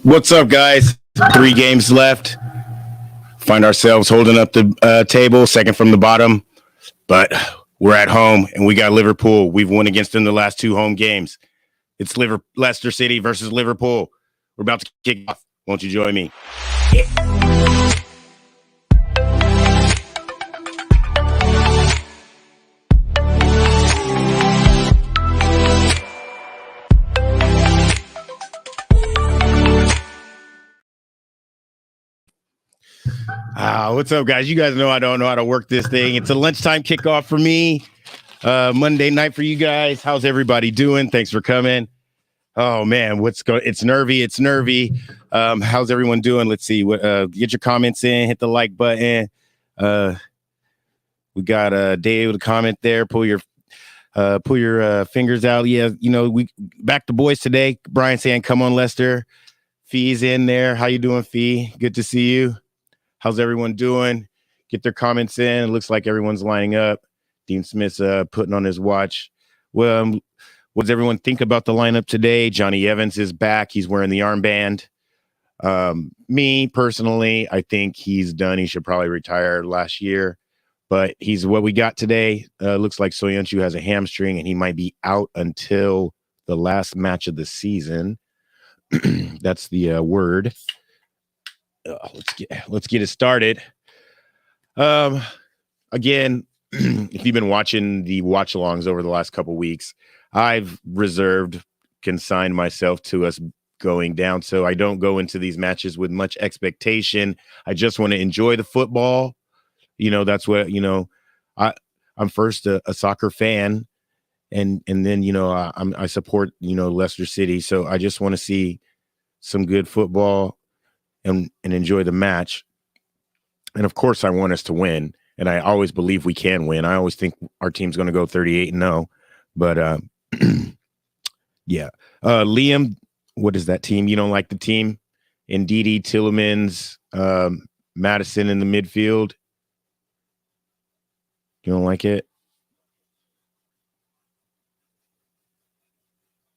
What's up, guys? 3 games left. Find ourselves holding up the table, second from the bottom. But we're at home, and we got Liverpool. We've won against them the last 2 home games. It's Leicester City versus Liverpool. We're about to kick off. Won't you join me? What's up, guys? You guys know I don't know how to work this thing. It's a lunchtime kickoff for me. Monday night for you guys. How's everybody doing? Thanks for coming. Oh man, it's nervy. How's everyone doing? Let's see. Get your comments in, hit the like button. We got Dave with a comment there. Pull your fingers out. Yeah, we back to boys today. Brian saying, come on, Leicester. Fee's in there. How you doing, Fee? Good to see you. How's everyone doing? Get their comments in. It looks like everyone's lining up. Dean Smith's putting on his watch. Well, what does everyone think about the lineup today? Johnny Evans is back. He's wearing the armband. Me, personally, I think he's done. He should probably retire last year. But he's what we got today. Looks like Soyuncu has a hamstring, and he might be out until the last match of the season. That's the word. Let's get it started. Again, if you've been watching the watchalongs over the last couple weeks, I've consigned myself to us going down, so I don't go into these matches with much expectation. I just want to enjoy the football. That's what I'm first a soccer fan, and then I support Leicester City, so I just want to see some good football and enjoy the match. And of course I want us to win, and I always believe we can win. I always think our team's going to go 38-0, but yeah. Liam, what is that team? You don't like the team? Ndidi, Tillemans, Madison in the midfield. You don't like it?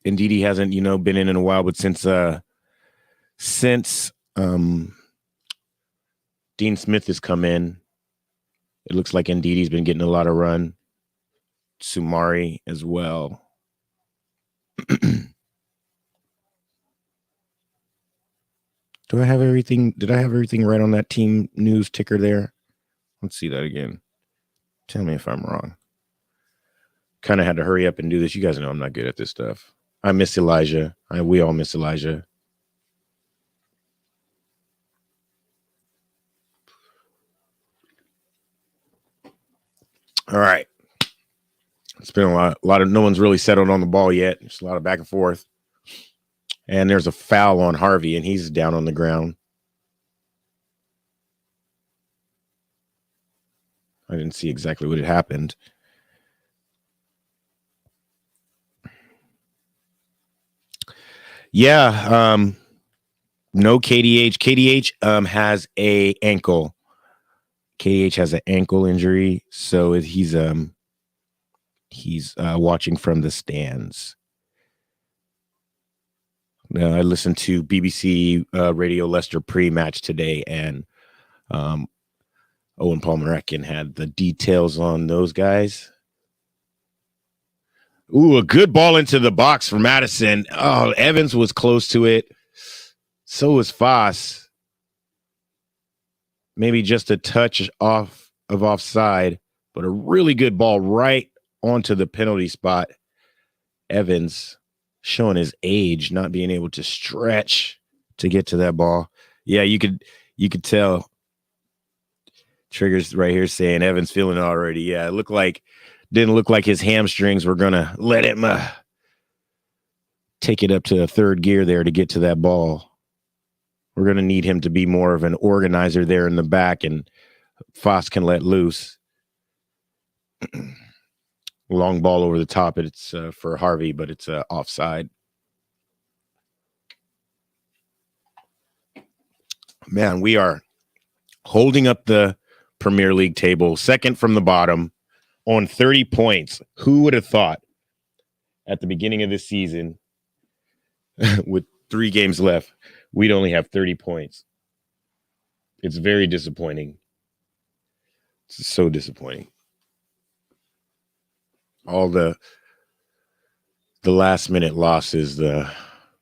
Ndidi hasn't, been in a while, but since Dean Smith has come in, it looks like Ndidi's been getting a lot of run. Sumari as well. Did I have everything right on that team news ticker there? Let's see that again. Tell me if I'm wrong. Kind of had to hurry up and do this. You guys know I'm not good at this stuff. I miss Elijah. We all miss Elijah. All right. It's been a lot of no one's really settled on the ball yet. There's a lot of back and forth. And there's a foul on Harvey, and he's down on the ground. I didn't see exactly what had happened. Yeah, no KDH. KDH has a ankle. KDH has an ankle injury, so he's watching from the stands. Now, I listened to BBC Radio Leicester pre-match today, and Owen Palmer-Ekin had the details on those guys. Ooh, a good ball into the box for Madison. Oh, Evans was close to it. So was Foss. Maybe just a touch offside, but a really good ball right onto the penalty spot. Evans showing his age, not being able to stretch to get to that ball. Yeah, you could tell. Triggers right here saying Evans feeling it already. Yeah, it didn't look like his hamstrings were gonna let him take it up to a third gear there to get to that ball. We're going to need him to be more of an organizer there in the back, and Foss can let loose. Long ball over the top. It's for Harvey, but it's offside. Man, we are holding up the Premier League table, second from the bottom on 30 points. Who would have thought at the beginning of this season with 3 games left, we'd only have 30 points. It's very disappointing. It's so disappointing. All the last minute losses, the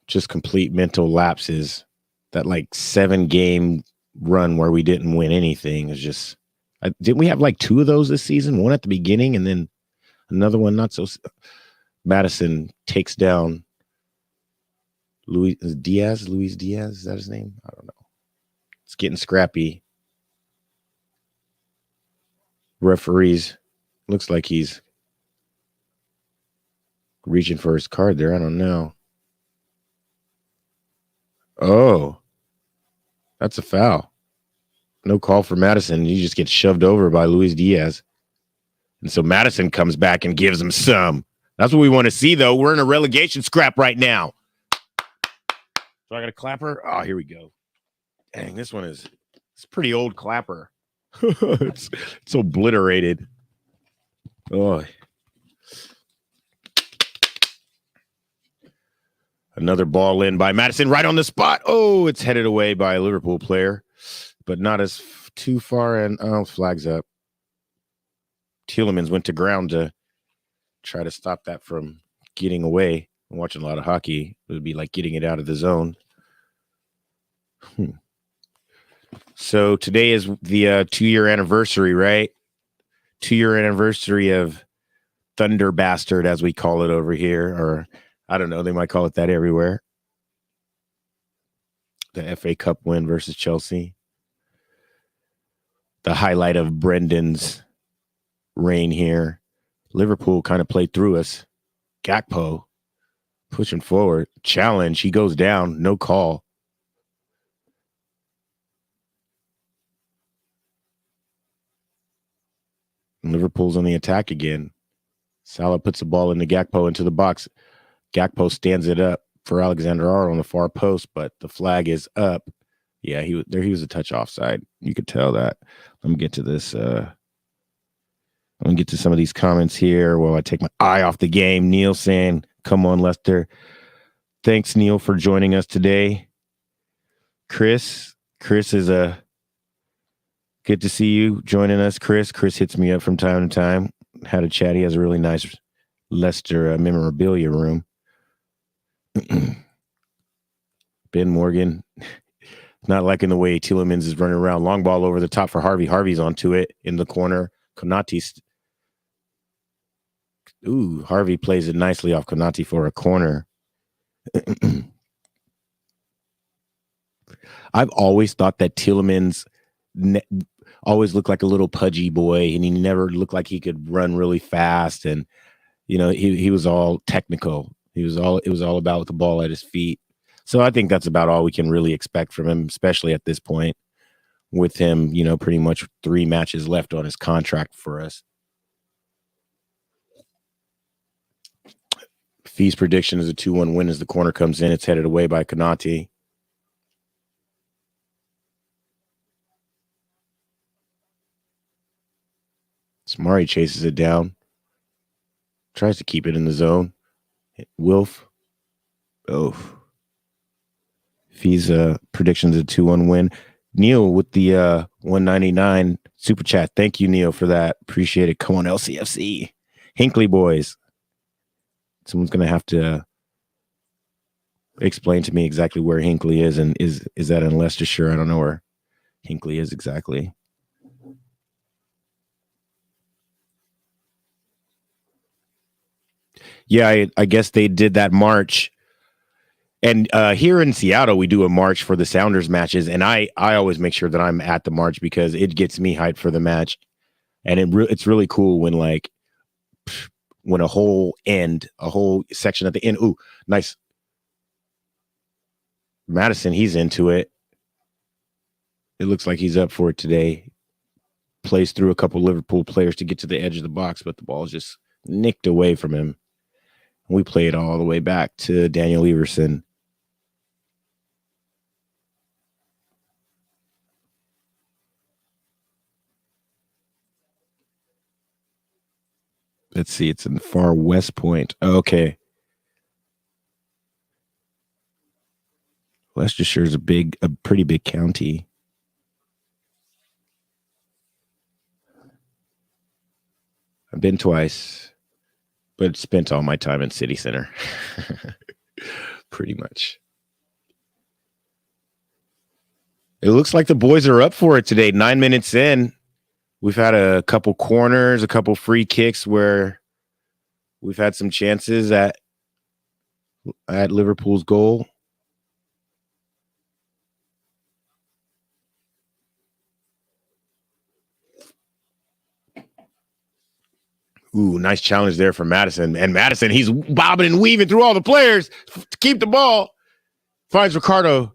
just complete mental lapses, that like 7-game run where we didn't win anything is just. Didn't we have like 2 of those this season? One at the beginning and then another one not so. Madison takes down Luis Diaz. Is that his name? I don't know. It's getting scrappy. Referees, looks like he's reaching for his card there. I don't know. Oh, that's a foul. No call for Madison. He just gets shoved over by Luis Diaz. And so Madison comes back and gives him some. That's what we want to see, though. We're in a relegation scrap right now. So I got a clapper. Oh, here we go. Dang, this one it's a pretty old clapper. it's obliterated. Oh. Another ball in by Madison right on the spot. Oh, it's headed away by a Liverpool player, but not as too far. And flags up. Tielemans went to ground to try to stop that from getting away. I'm watching a lot of hockey. It would be like getting it out of the zone. So today is the 2-year anniversary, right? 2-year anniversary of Thunder Bastard, as we call it over here, or I don't know, they might call it that everywhere. The FA Cup win versus Chelsea. The highlight of Brendan's reign here. Liverpool kind of played through us. Gakpo pushing forward. Challenge. He goes down. No call. Liverpool's on the attack again. Salah puts the ball into Gakpo into the box. Gakpo stands it up for Alexander-Arnold on the far post, but the flag is up. Yeah, he was a touch offside. You could tell that. Let me get to this. Let me get to some of these comments here while I take my eye off the game. Neil saying, come on, Leicester. Thanks, Neil, for joining us today. Chris is good to see you joining us, Chris. Chris hits me up from time to time. Had a chat. He has a really nice Leicester memorabilia room. Ben Morgan, not liking the way Tielemans is running around. Long ball over the top for Harvey. Harvey's onto it in the corner. Konate. Harvey plays it nicely off Konate for a corner. I've always thought that Tielemans always looked like a little pudgy boy, and he never looked like he could run really fast. And he was all technical. It was all about the ball at his feet. So I think that's about all we can really expect from him, especially at this point with him, pretty much 3 matches left on his contract for us. Fee's prediction is a 2-1 win as the corner comes in. It's headed away by Konate. Samari chases it down. Tries to keep it in the zone. Wilf. Oh. Fee's predictions a 2-1 win. Neil with the 199 super chat. Thank you, Neil, for that. Appreciate it. Come on, LCFC. Hinkley boys. Someone's going to have to explain to me exactly where Hinkley is, and is that in Leicestershire? I don't know where Hinkley is exactly. Yeah, I guess they did that march. And here in Seattle, we do a march for the Sounders matches, and I always make sure that I'm at the march because it gets me hyped for the match. And it's really cool when when a whole section at the end. Ooh, nice. Madison, he's into it. It looks like he's up for it today. Plays through a couple Liverpool players to get to the edge of the box, but the ball is just nicked away from him. We play it all the way back to Daniel Everson. Let's see. It's in the far west point. Okay. Leicestershire is a pretty big county. I've been twice, but spent all my time in city center. Pretty much. It looks like the boys are up for it today. 9 minutes in. We've had a couple corners, a couple free kicks where we've had some chances at Liverpool's goal. Ooh, nice challenge there for Madison. And Madison, he's bobbing and weaving through all the players to keep the ball. Finds Ricardo.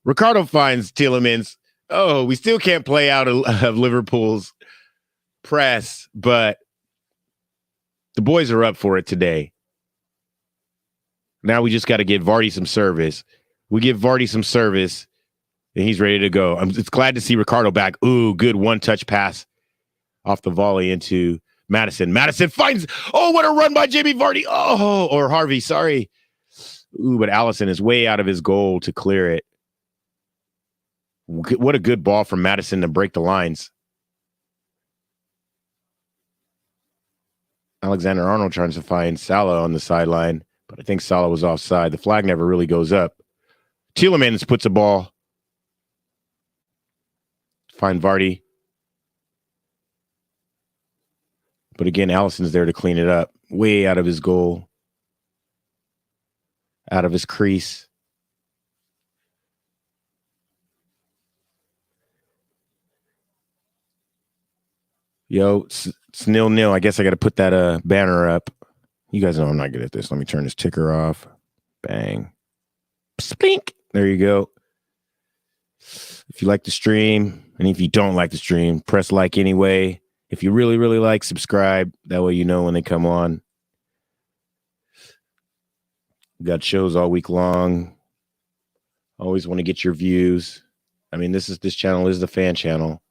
Ricardo finds Tielemans. Oh, we still can't play out of Liverpool's press, but the boys are up for it today. Now we just got to get Vardy some service. We give Vardy some service, and he's ready to go. I'm just glad to see Ricardo back. Ooh, good one-touch pass off the volley into Madison. Madison finds, what a run by Jamie Vardy. Oh, or Harvey, sorry. Ooh, but Allison is way out of his goal to clear it. What a good ball from Madison to break the lines. Alexander-Arnold trying to find Salah on the sideline, but I think Salah was offside. The flag never really goes up. Tielemans puts a ball. Find Vardy. But again, Allison's there to clean it up. Way out of his goal. Out of his crease. Yo, it's 0-0. I guess I got to put that banner up. You guys know I'm not good at this. Let me turn this ticker off. Bang. Splink. There you go. If you like the stream, and if you don't like the stream, press like anyway. If you really, really like, subscribe. That way you know when they come on. We got shows all week long. Always want to get your views. I mean, this channel is the fan channel.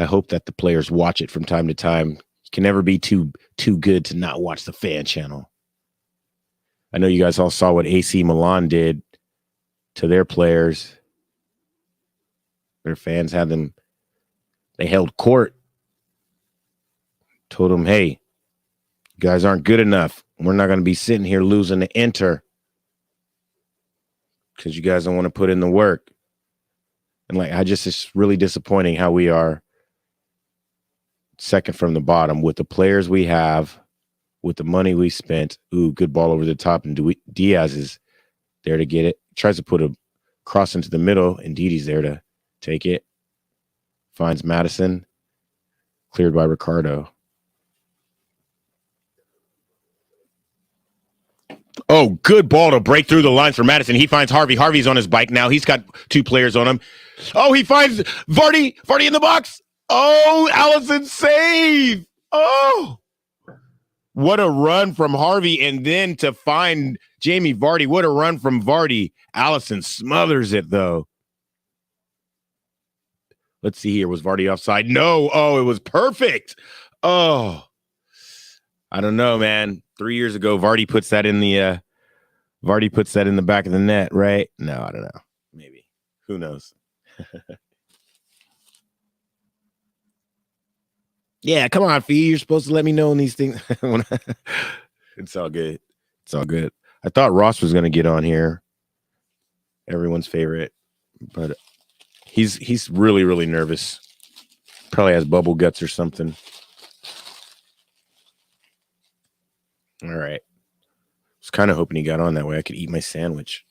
I hope that the players watch it from time to time. You can never be too good to not watch the fan channel. I know you guys all saw what AC Milan did to their players. Their fans had them. They held court. Told them, hey, you guys aren't good enough. We're not going to be sitting here losing to Inter because you guys don't want to put in the work. And it's really disappointing how we are second from the bottom with the players we have, with the money we spent. Ooh, good ball over the top, and Diaz is there to get it. Tries to put a cross into the middle, and Didi's there to take it. Finds Madison. Cleared by Ricardo. Oh, good ball to break through the lines for Madison. He finds Harvey. Harvey's on his bike now. He's got two players on him. Oh, he finds Vardy. Vardy in the box. Oh, Allison save. Oh, what a run from Harvey. And then to find Jamie Vardy. What a run from Vardy. Allison smothers it, though. Let's see here. Was Vardy offside? No. Oh, it was perfect. Oh, I don't know, man. 3 years ago, Vardy puts that in the back of the net, right? No, I don't know. Maybe. Who knows? Yeah, come on, Fee. You're supposed to let me know in these things. It's all good. It's all good. I thought Ross was going to get on here. Everyone's favorite. But he's really, really nervous. Probably has bubble guts or something. All right. I was kind of hoping he got on that way I could eat my sandwich.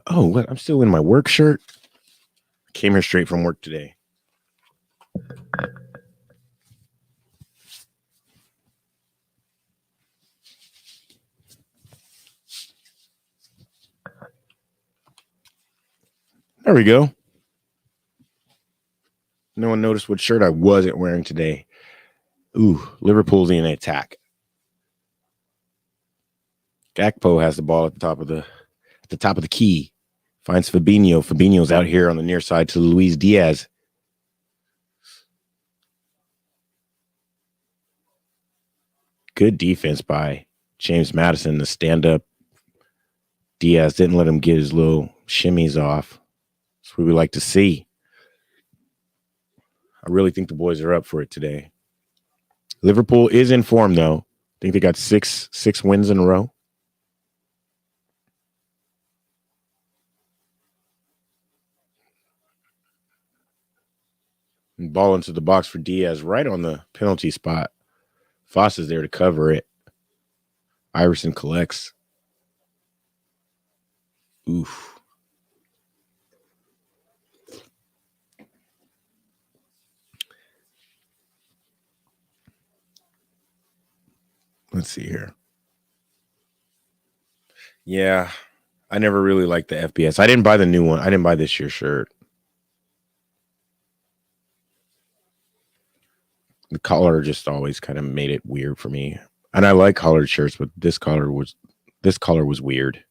Oh, what? I'm still in my work shirt. Came here straight from work today. There we go. No one noticed what shirt I wasn't wearing today. Ooh, Liverpool's in attack. Gakpo has the ball at the top of the key. Finds Fabinho. Fabinho's out here on the near side to Luis Diaz. Good defense by James Maddison, the stand-up Diaz didn't let him get his little shimmies off. That's what we like to see. I really think the boys are up for it today. Liverpool is in form, though. I think they got six wins in a row. And ball into the box for Diaz, right on the penalty spot. Foss is there to cover it. Iverson collects. Oof. Let's see here. Yeah, I never really liked the FBS. I didn't buy the new one. I didn't buy this year's shirt. The collar just always kind of made it weird for me. And I like collared shirts, but this collar was weird.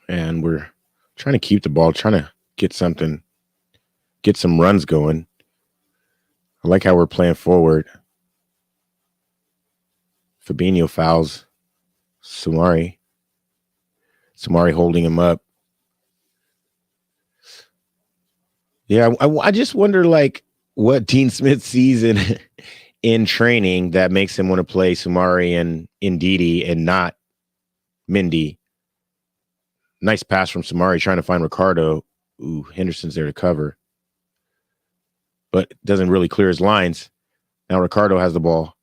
And we're trying to keep the ball, trying to get some runs going. I like how we're playing forward. Fabinho fouls Sumari. Sumari holding him up. Yeah, I just wonder, like, what Dean Smith sees in training that makes him want to play Sumari and Ndidi and not Mindy. Nice pass from Sumari trying to find Ricardo. Ooh, Henderson's there to cover. But doesn't really clear his lines. Now Ricardo has the ball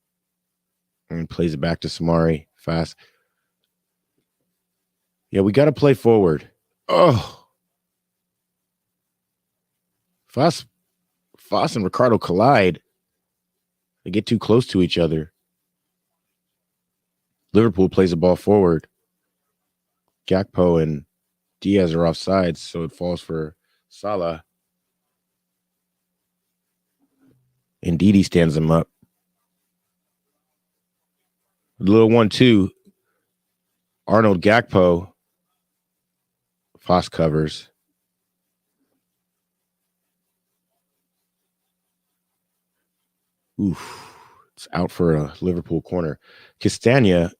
and plays it back to Sumari fast. Yeah, we got to play forward. Oh. Foss and Ricardo collide. They get too close to each other. Liverpool plays the ball forward. Gakpo and Diaz are offsides, so it falls for Salah. And Ndidi stands him up. A little 1-2. Arnold Gakpo. Foss covers. Oof. It's out for a Liverpool corner. Castagna.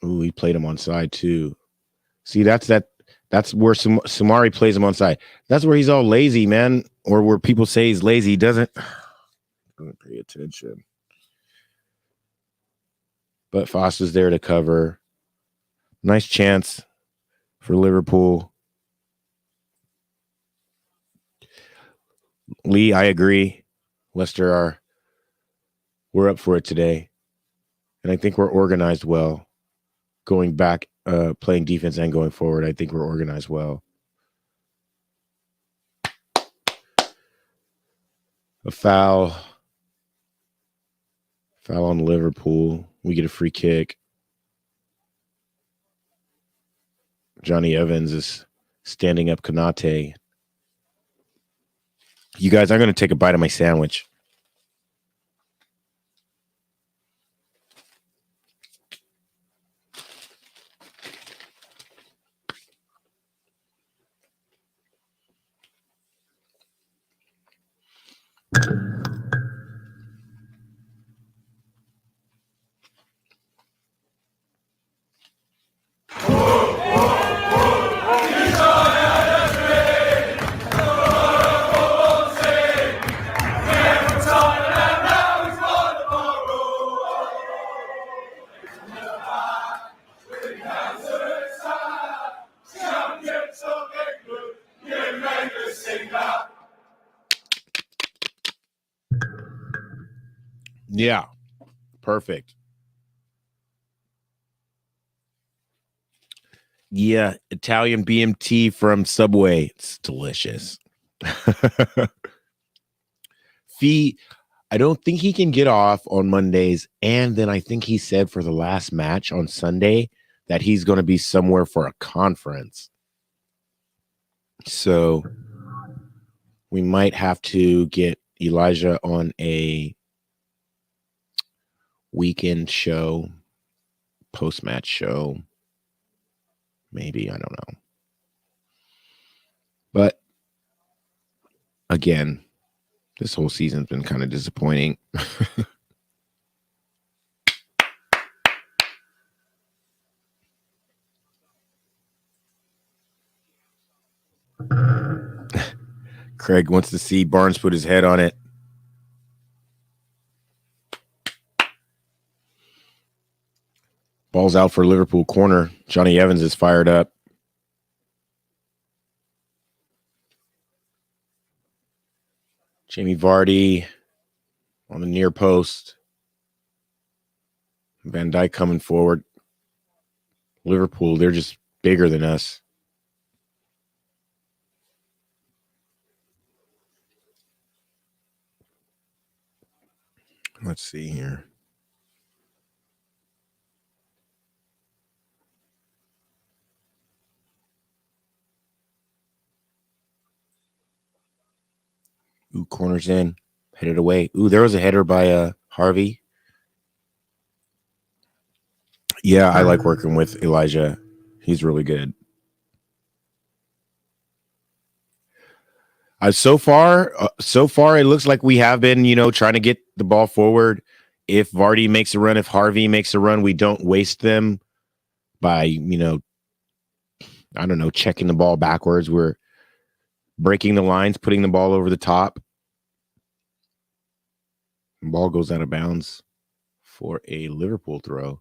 Ooh, he played him on side too. See, that's where Sumari plays him on side. That's where he's all lazy, man. Or where people say he's lazy. He doesn't pay attention. But Foss is there to cover. Nice chance for Liverpool. Lee, I agree. Leicester we're up for it today. And I think we're organized well. Going back, playing defense and going forward, I think we're organized well. A foul on Liverpool. We get a free kick. Johnny Evans is standing up Konate. You guys, I'm going to take a bite of my sandwich. Yeah, perfect. Yeah, Italian BMT from Subway. It's delicious. Fee, I don't think he can get off on Mondays. And then I think he said for the last match on Sunday that he's going to be somewhere for a conference. So we might have to get Elijah on a weekend show, post-match show. Maybe, I don't know. But again, this whole season's been kind of disappointing. Craig wants to see Barnes put his head on it. Ball's out for Liverpool corner. Johnny Evans is fired up. Jamie Vardy on the near post. Van Dijk coming forward. Liverpool, they're just bigger than us. Let's see here. Ooh, corners in. Headed away. Ooh, there was a header by Harvey. Yeah, I like working with Elijah. He's really good. So far, it looks like we have been, trying to get the ball forward. If Vardy makes a run, if Harvey makes a run, we don't waste them by, checking the ball backwards. We're breaking the lines, putting the ball over the top. The ball goes out of bounds for a Liverpool throw.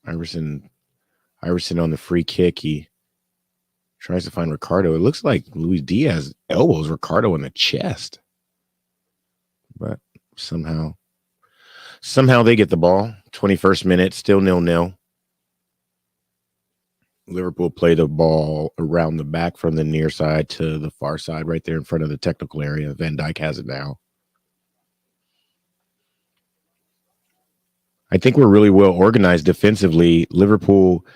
Iverson on the free kick. He tries to find Ricardo. It looks like Luis Diaz elbows Ricardo in the chest. But somehow they get the ball. 21st minute, still 0-0. Liverpool play the ball around the back from the near side to the far side, right there in front of the technical area. Van Dijk has it now. I think we're really well organized defensively. Liverpool,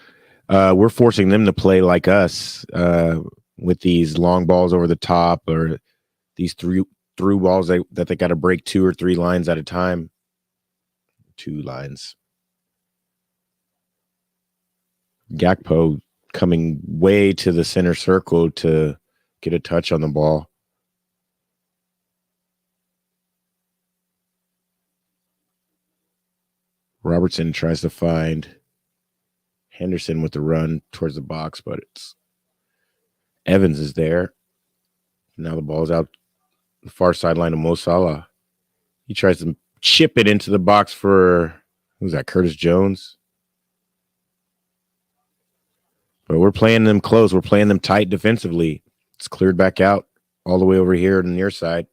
we're forcing them to play like us with these long balls over the top or these through balls that they got to break 2 or 3 lines at a time. 2 lines. Gakpo coming way to the center circle to get a touch on the ball. Robertson tries to find Henderson with the run towards the box, but it's Evans is there. Now the ball's out the far sideline of Mo Salah. He tries to chip it into the box for, who's that, Curtis Jones? But we're playing them close. We're playing them tight defensively. It's cleared back out all the way over here on the near side.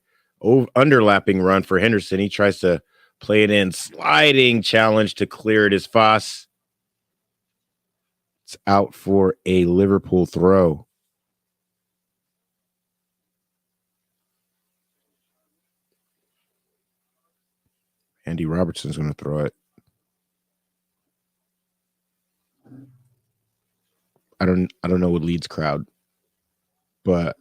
Underlapping run for Henderson. He tries to play it in. Sliding challenge to clear it is Foss. It's out for a Liverpool throw. Andy Robertson's going to throw it. I don't know what Leeds crowd, but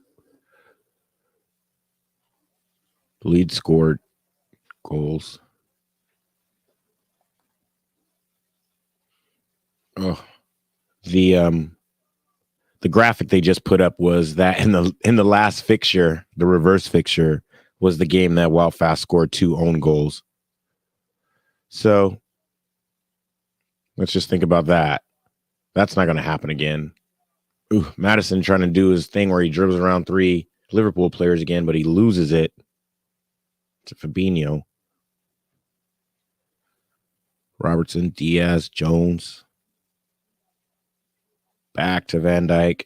Leeds scored goals. Oh, the graphic they just put up was that in the last fixture, the reverse fixture was the game that Wild Fast scored 2 own goals. So let's just think about that. That's not going to happen again. Ooh, Madison trying to do his thing where he dribbles around 3 Liverpool players again, but he loses it to Fabinho. Robertson, Diaz, Jones. Back to Van Dijk.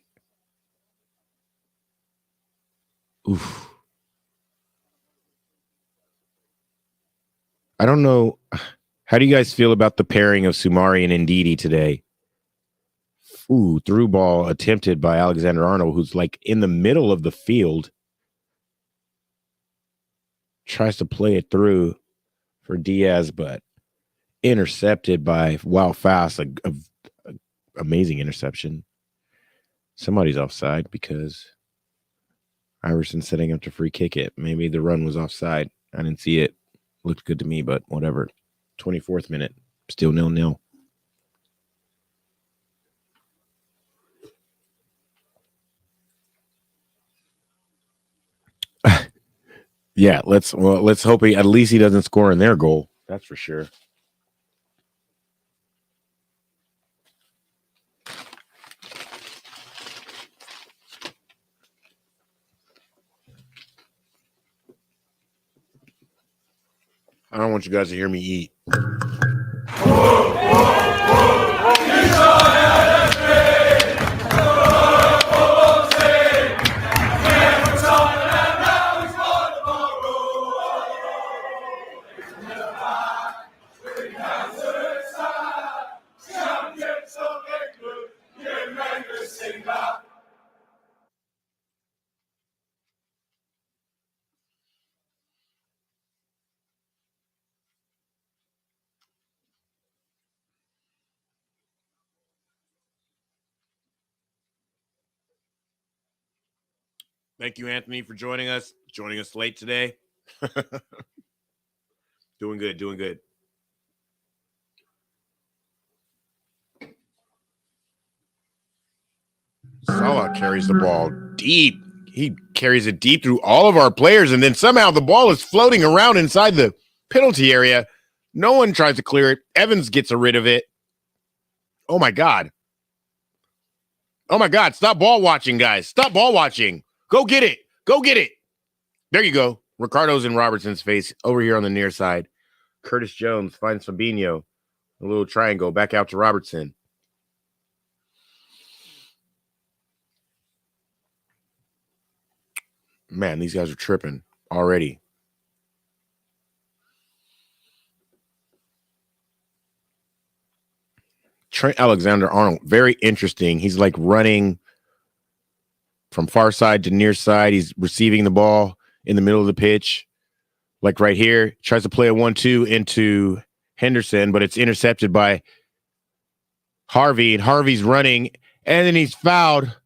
Oof. I don't know. How do you guys feel about the pairing of Soumare and Ndidi today? Ooh, through ball attempted by Alexander-Arnold, who's like in the middle of the field. Tries to play it through for Diaz, but intercepted by Fast. A amazing interception. Somebody's offside because Iverson's setting up to free kick it. Maybe the run was offside. I didn't see it. Looked good to me, but whatever. 24th minute, still 0-0. Yeah, let's hope at least he doesn't score in their goal. That's for sure. I don't want you guys to hear me eat. Thank you, Anthony, for joining us late today. Doing good. Salah carries the ball deep. He carries it deep through all of our players, and then somehow the ball is floating around inside the penalty area. No one tries to clear it. Evans gets rid of it. Oh, my God. Stop ball watching, guys. Stop ball watching. Go get it. There you go. Ricardo's in Robertson's face over here on the near side. Curtis Jones finds Fabinho. A little triangle back out to Robertson. Man, these guys are tripping already. Trent Alexander-Arnold, very interesting. He's like running from far side to near side. He's receiving the ball in the middle of the pitch. Like right here, tries to play a 1-2 into Henderson, but it's intercepted by Harvey, and Harvey's running, and then he's fouled.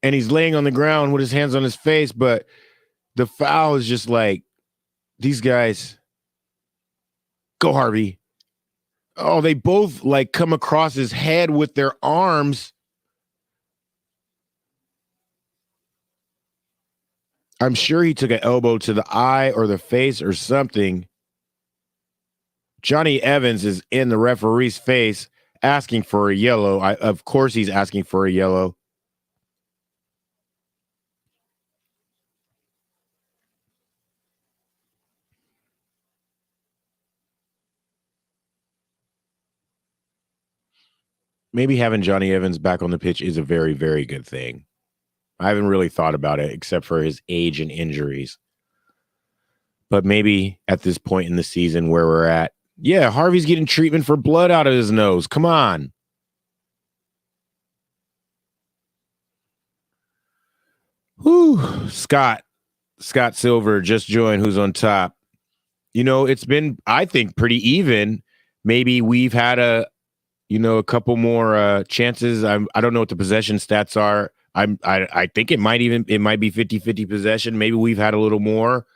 And he's laying on the ground with his hands on his face, but the foul is just like, these guys, go Harvey. Oh, they both like come across his head with their arms. I'm sure he took an elbow to the eye or the face or something. Johnny Evans is in the referee's face asking for a yellow. Of course he's asking for a yellow. Maybe having Johnny Evans back on the pitch is a very, very good thing. I haven't really thought about it except for his age and injuries. But maybe at this point in the season where we're at, yeah, Harvey's getting treatment for blood out of his nose. Come on. Whew. Scott Silver just joined, who's on top. You know, it's been, I think, pretty even. Maybe we've had a couple more chances. I don't know what the possession stats are. I think it might be 50-50 possession. Maybe we've had a little more.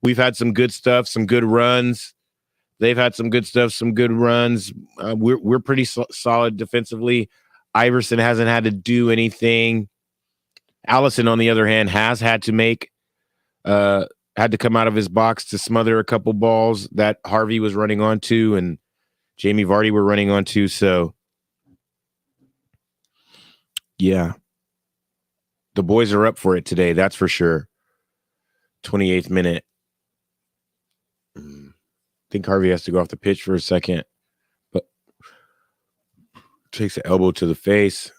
We've had some good stuff, some good runs. They've had some good stuff, some good runs. We're pretty solid defensively. Iverson hasn't had to do anything. Allison, on the other hand, has had to had to come out of his box to smother a couple balls that Harvey was running onto and Jamie Vardy were running onto. So, yeah, the boys are up for it today. That's for sure. 28th minute. I think Harvey has to go off the pitch for a second, but takes an elbow to the face.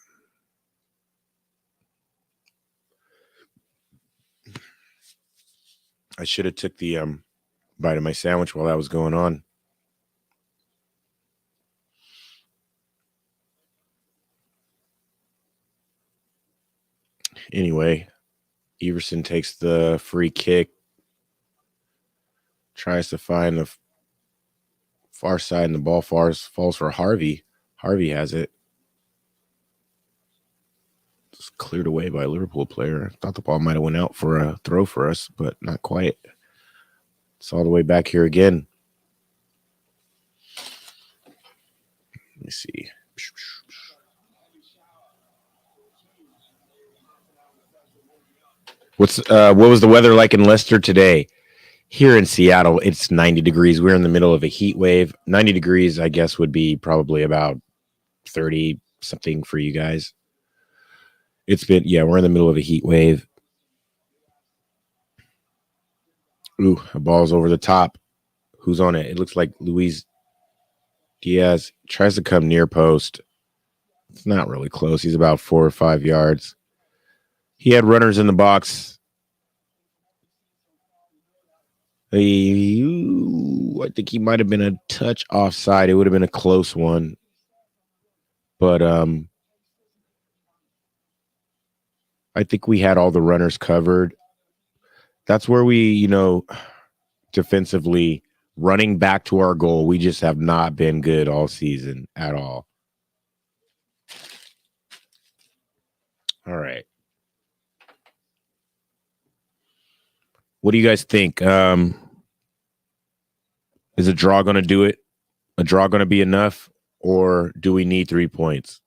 I should have took the bite of my sandwich while that was going on. Anyway, Everson takes the free kick, tries to find the far side, and the ball falls for Harvey. Harvey has it. It's cleared away by a Liverpool player. I thought the ball might have went out for a throw for us, but not quite. It's all the way back here again. Let me see. What was the weather like in Leicester today? Here in Seattle, it's 90 degrees. We're in the middle of a heat wave. 90 degrees, I guess, would be probably about 30 something for you guys. We're in the middle of a heat wave. Ooh, a ball's over the top. Who's on it? It looks like Luis Diaz tries to come near post. It's not really close. He's about 4 or 5 yards. He had runners in the box. I think he might have been a touch offside. It would have been a close one. But I think we had all the runners covered. That's where we, defensively running back to our goal, we just have not been good all season at all. All right. What do you guys think? Is a draw going to do it? A draw going to be enough? Or do we need 3 points?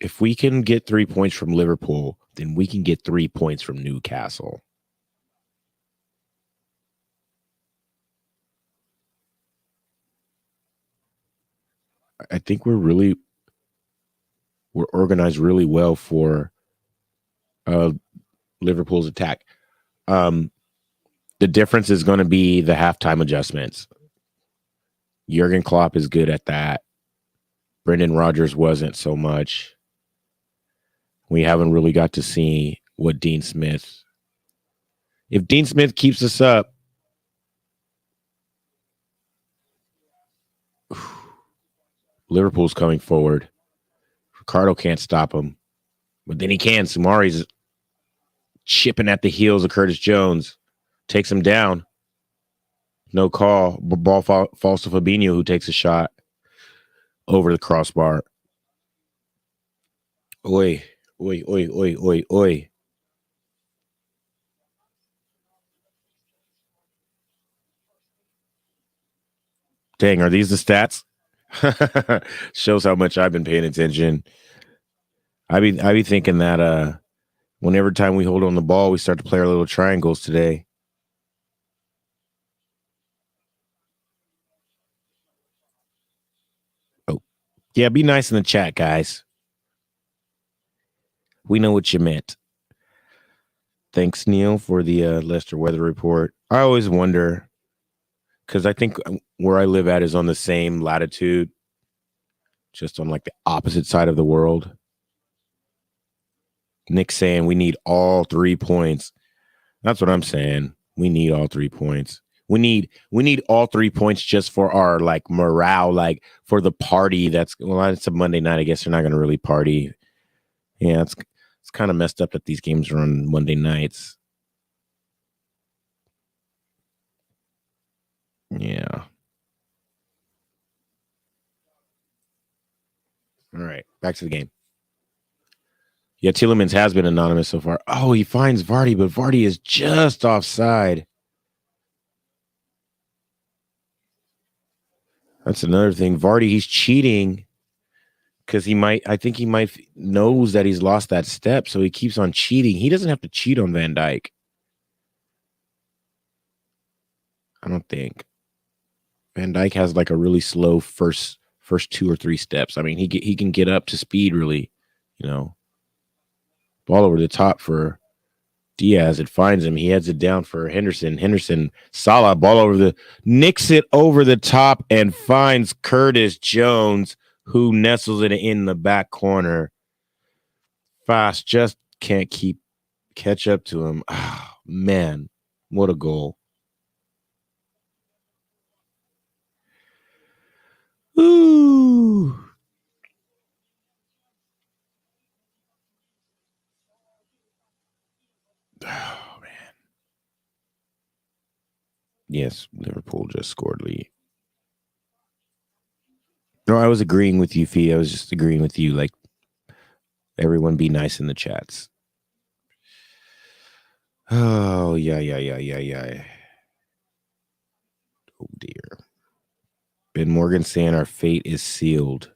If we can get 3 points from Liverpool, then we can get 3 points from Newcastle. I think we're organized really well for Liverpool's attack. The difference is going to be the halftime adjustments. Jurgen Klopp is good at that. Brendan Rodgers wasn't so much. We haven't really got to see what Dean Smith. If Dean Smith keeps us up, Liverpool's coming forward. Ricardo can't stop him, but then he can. Sumari's chipping at the heels of Curtis Jones, takes him down. No call. Ball falls to Fabinho, who takes a shot over the crossbar. Oi, oi, oi, oi, oi, oi. Dang, are these the stats? Shows how much I've been paying attention. I be thinking that whenever time we hold on the ball, we start to play our little triangles today. Oh, yeah, be nice in the chat, guys. We know what you meant. Thanks, Neil, for the Leicester weather report. I always wonder, because I think where I live at is on the same latitude, just on like the opposite side of the world. Nick's saying we need all 3 points. That's what I'm saying. We need all 3 points. We need all 3 points just for our like morale, like for the party. It's a Monday night. I guess they're not going to really party. Yeah, it's kind of messed up that these games are on Monday nights. Yeah. All right, back to the game. Yeah, Tielemans has been anonymous so far. Oh, he finds Vardy, but Vardy is just offside. That's another thing. Vardy, he's cheating because I think he might knows that he's lost that step, so he keeps on cheating. He doesn't have to cheat on Van Dijk. I don't think. Van Dijk has like a really slow first 2 or 3 steps. I mean, he can get up to speed really, Ball over the top for Diaz. It finds him. He heads it down for Henderson. Salah, nicks it over the top and finds Curtis Jones, who nestles it in the back corner. Fast just can't catch up to him. Oh, man, what a goal. Ooh. Oh, man. Yes, Liverpool just scored Lee. No, I was agreeing with you, Fee. I was just agreeing with you. Like, everyone be nice in the chats. Oh, yeah. Oh, dear. Ben Morgan saying our fate is sealed.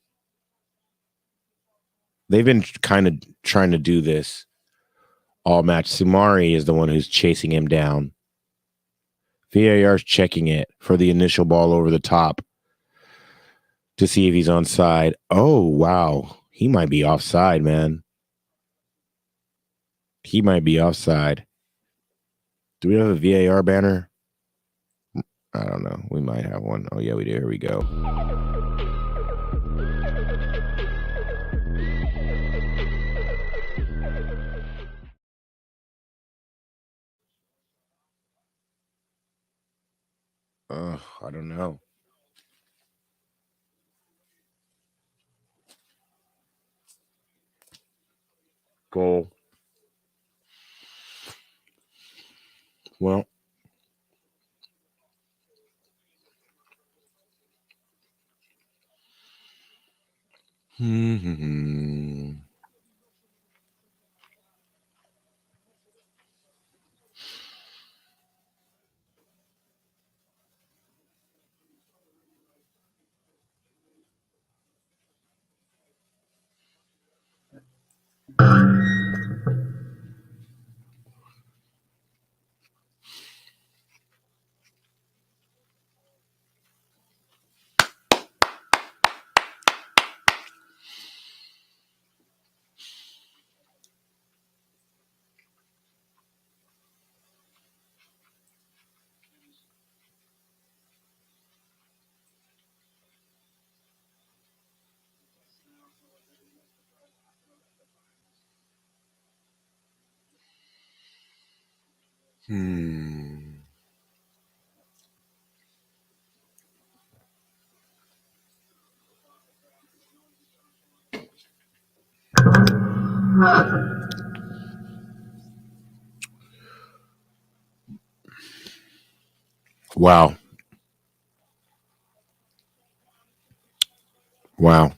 They've been kind of trying to do this all match. Sumari is the one who's chasing him down. VAR's checking it for the initial ball over the top to see if he's onside. Oh, wow. He might be offside, man. He might be offside. Do we have a VAR banner? I don't know. We might have one. Oh, yeah, we do. Here we go. I don't know. Goal. Well. Wow. Wow.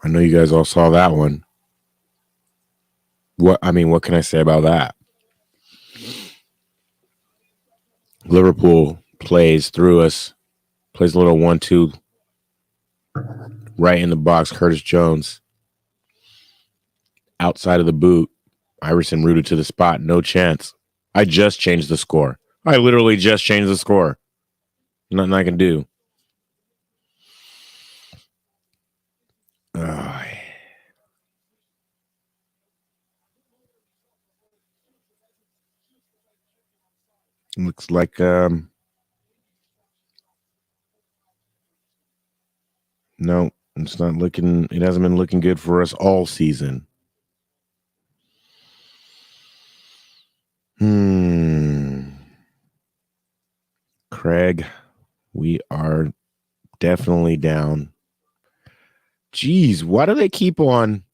I know you guys all saw that one. What can I say about that? Liverpool plays through us, plays a little 1-2 right in the box. Curtis Jones outside of the boot. Iverson rooted to the spot. No chance. I just changed the score. I literally just changed the score. Nothing I can do. Looks like no, it's not looking. It hasn't been looking good for us all season. Craig, we are definitely down. Jeez, why do they keep on?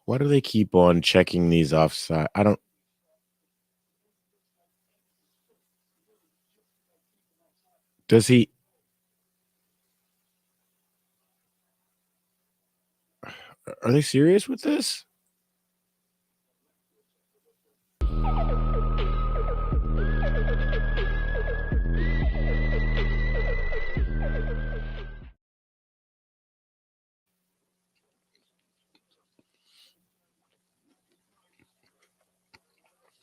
Why do they keep on checking these offside? I don't. Does he? Are they serious with this?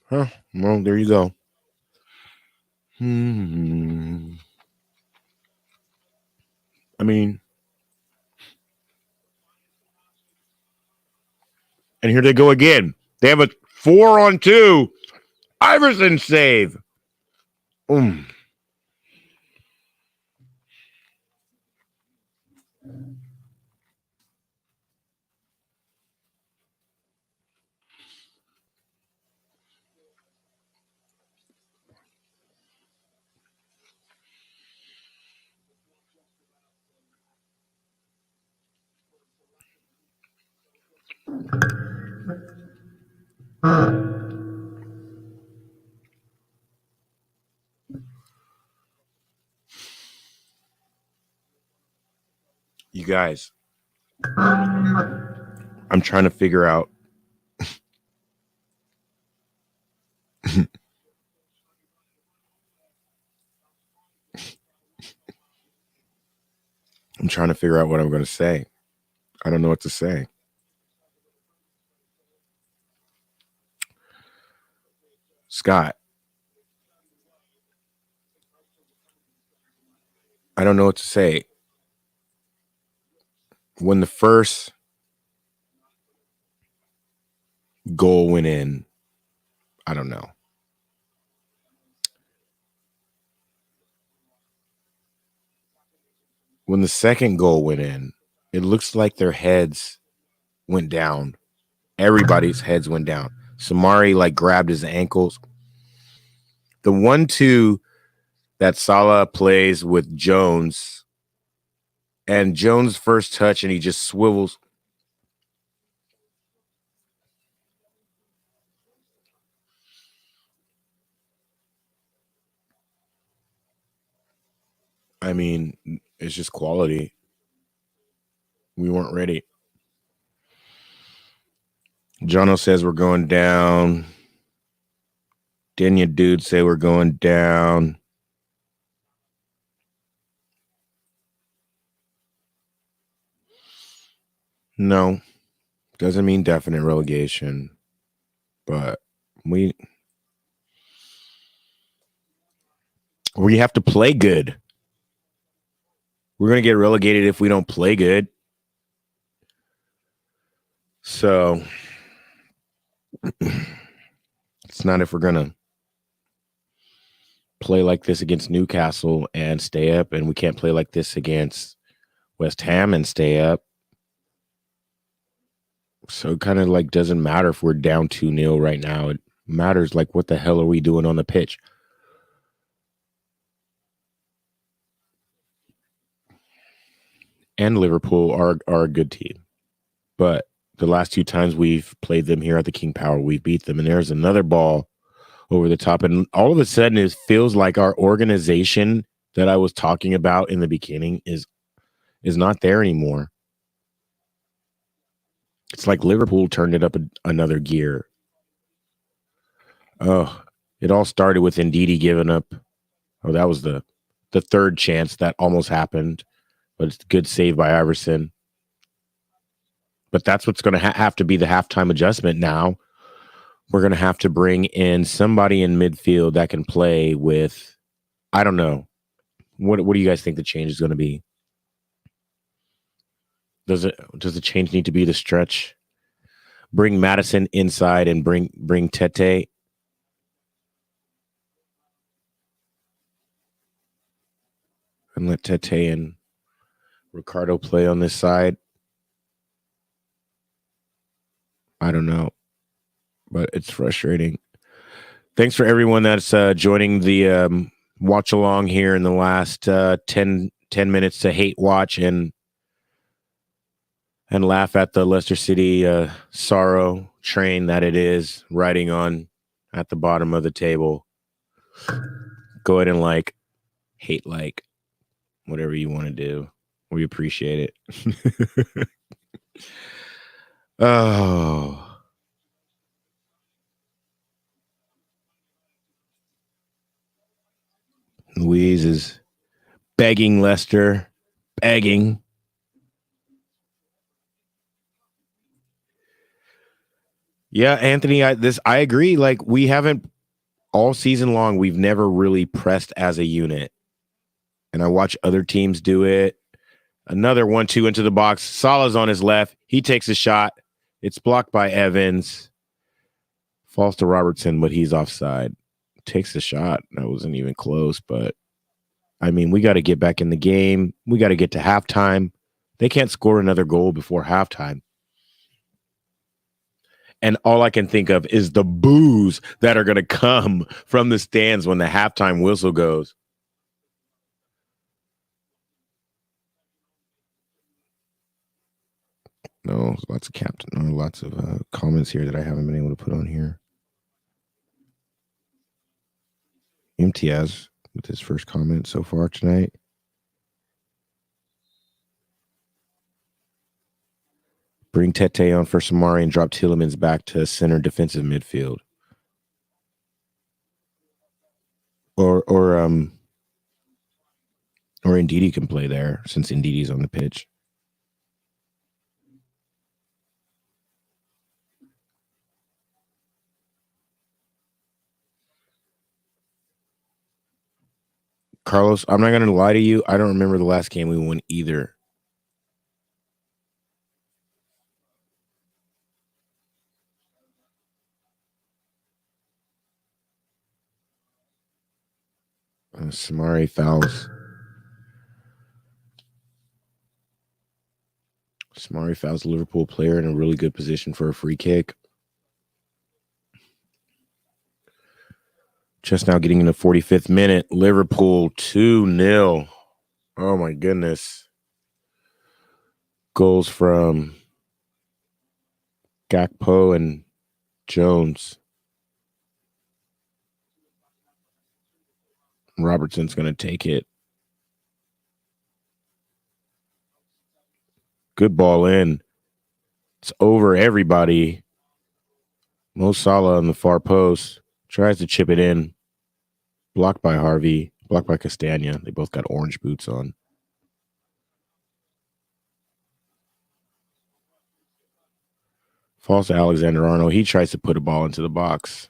Huh? Well, there you go. I mean, and here they go again. They have a 4-on-2. Iverson save. You guys, I'm trying to figure out. I'm trying to figure out what I'm going to say. I don't know what to say. Scott, I don't know what to say. When the first goal went in, I don't know. When the second goal went in, it looks like their heads went down. Everybody's heads went down. Samari like grabbed his ankles. The 1-2 that Salah plays with Jones, and Jones' first touch, and he just swivels. I mean, it's just quality. We weren't ready. Jono says we're going down. Denya dude say we're going down. No, doesn't mean definite relegation, but we have to play good. We're going to get relegated if we don't play good. So it's not if we're going to play like this against Newcastle and stay up, and we can't play like this against West Ham and stay up. So it kind of like doesn't matter if we're down 2-0 right now. It matters like what the hell are we doing on the pitch? And Liverpool are a good team. But the last 2 times we've played them here at the King Power, we beat them. And there's another ball over the top. And all of a sudden it feels like our organization that I was talking about in the beginning is not there anymore. It's like Liverpool turned it up another gear. Oh, it all started with Ndidi giving up. Oh, that was the third chance that almost happened, but it's a good save by Iverson. But that's what's going to have to be the halftime adjustment now. We're going to have to bring in somebody in midfield that can play with, I don't know. What do you guys think the change is going to be? Does the change need to be the stretch? Bring Madison inside and bring Tete. And let Tete and Ricardo play on this side. I don't know, but it's frustrating. Thanks for everyone that's joining the watch along here in the last 10 minutes to hate watch and laugh at the Leicester City sorrow train that it is riding on at the bottom of the table. Go ahead and hate whatever you want to do. We appreciate it. Oh. Louise is begging Leicester, begging. Yeah, Anthony, I agree. Like we haven't all season long, we've never really pressed as a unit. And I watch other teams do it. Another 1-2 into the box. Salah's on his left. He takes a shot. It's blocked by Evans. Falls to Robertson, but he's offside. Takes the shot. That wasn't even close, but I mean, we got to get back in the game. We got to get to halftime. They can't score another goal before halftime. And all I can think of is the boos that are going to come from the stands when the halftime whistle goes. No, lots of comments here that I haven't been able to put on here. Imtiaz with his first comment so far tonight. Bring Tete on for Samari and drop Tielemans back to center defensive midfield. Or Ndidi can play there since Ndidi's on the pitch. Carlos, I'm not going to lie to you. I don't remember the last game we won either. Samari fouls. Samari fouls a Liverpool player in a really good position for a free kick. Just now getting in the 45th minute. Liverpool 2-0. Oh, my goodness. Goals from Gakpo and Jones. Robertson's going to take it. Good ball in. It's over everybody. Mo Salah on the far post. Tries to chip it in. Blocked by Harvey. Blocked by Castagna. They both got orange boots on. Falls to Alexander-Arnold. He tries to put a ball into the box.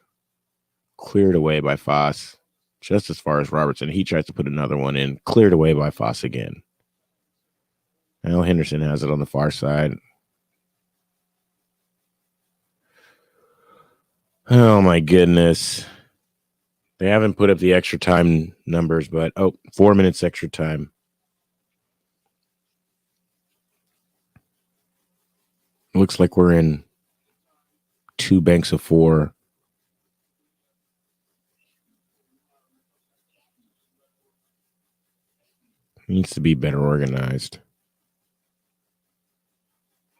Cleared away by Foss. Just as far as Robertson. He tries to put another one in. Cleared away by Foss again. Now Henderson has it on the far side. Oh, my goodness. They haven't put up the extra time numbers, but 4 minutes extra time. Looks like we're in 2 banks of 4. Needs to be better organized.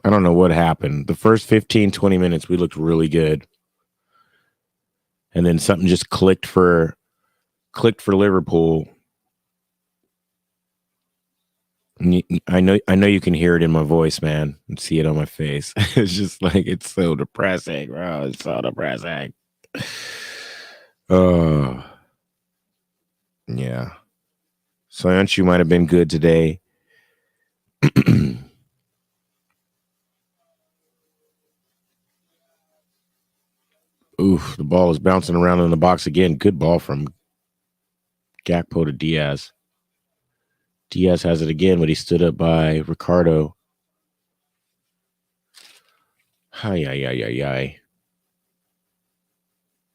I don't know what happened. The first 15, 20 minutes, we looked really good. And then something just clicked for Liverpool. I know you can hear it in my voice, man, and see it on my face. It's just like, it's so depressing, bro. It's so depressing. Oh, yeah. Soyuncu might have been good today. Oof, the ball is bouncing around in the box again. Good ball from Gakpo to Diaz. Diaz has it again, but he stood up by Ricardo. Hi.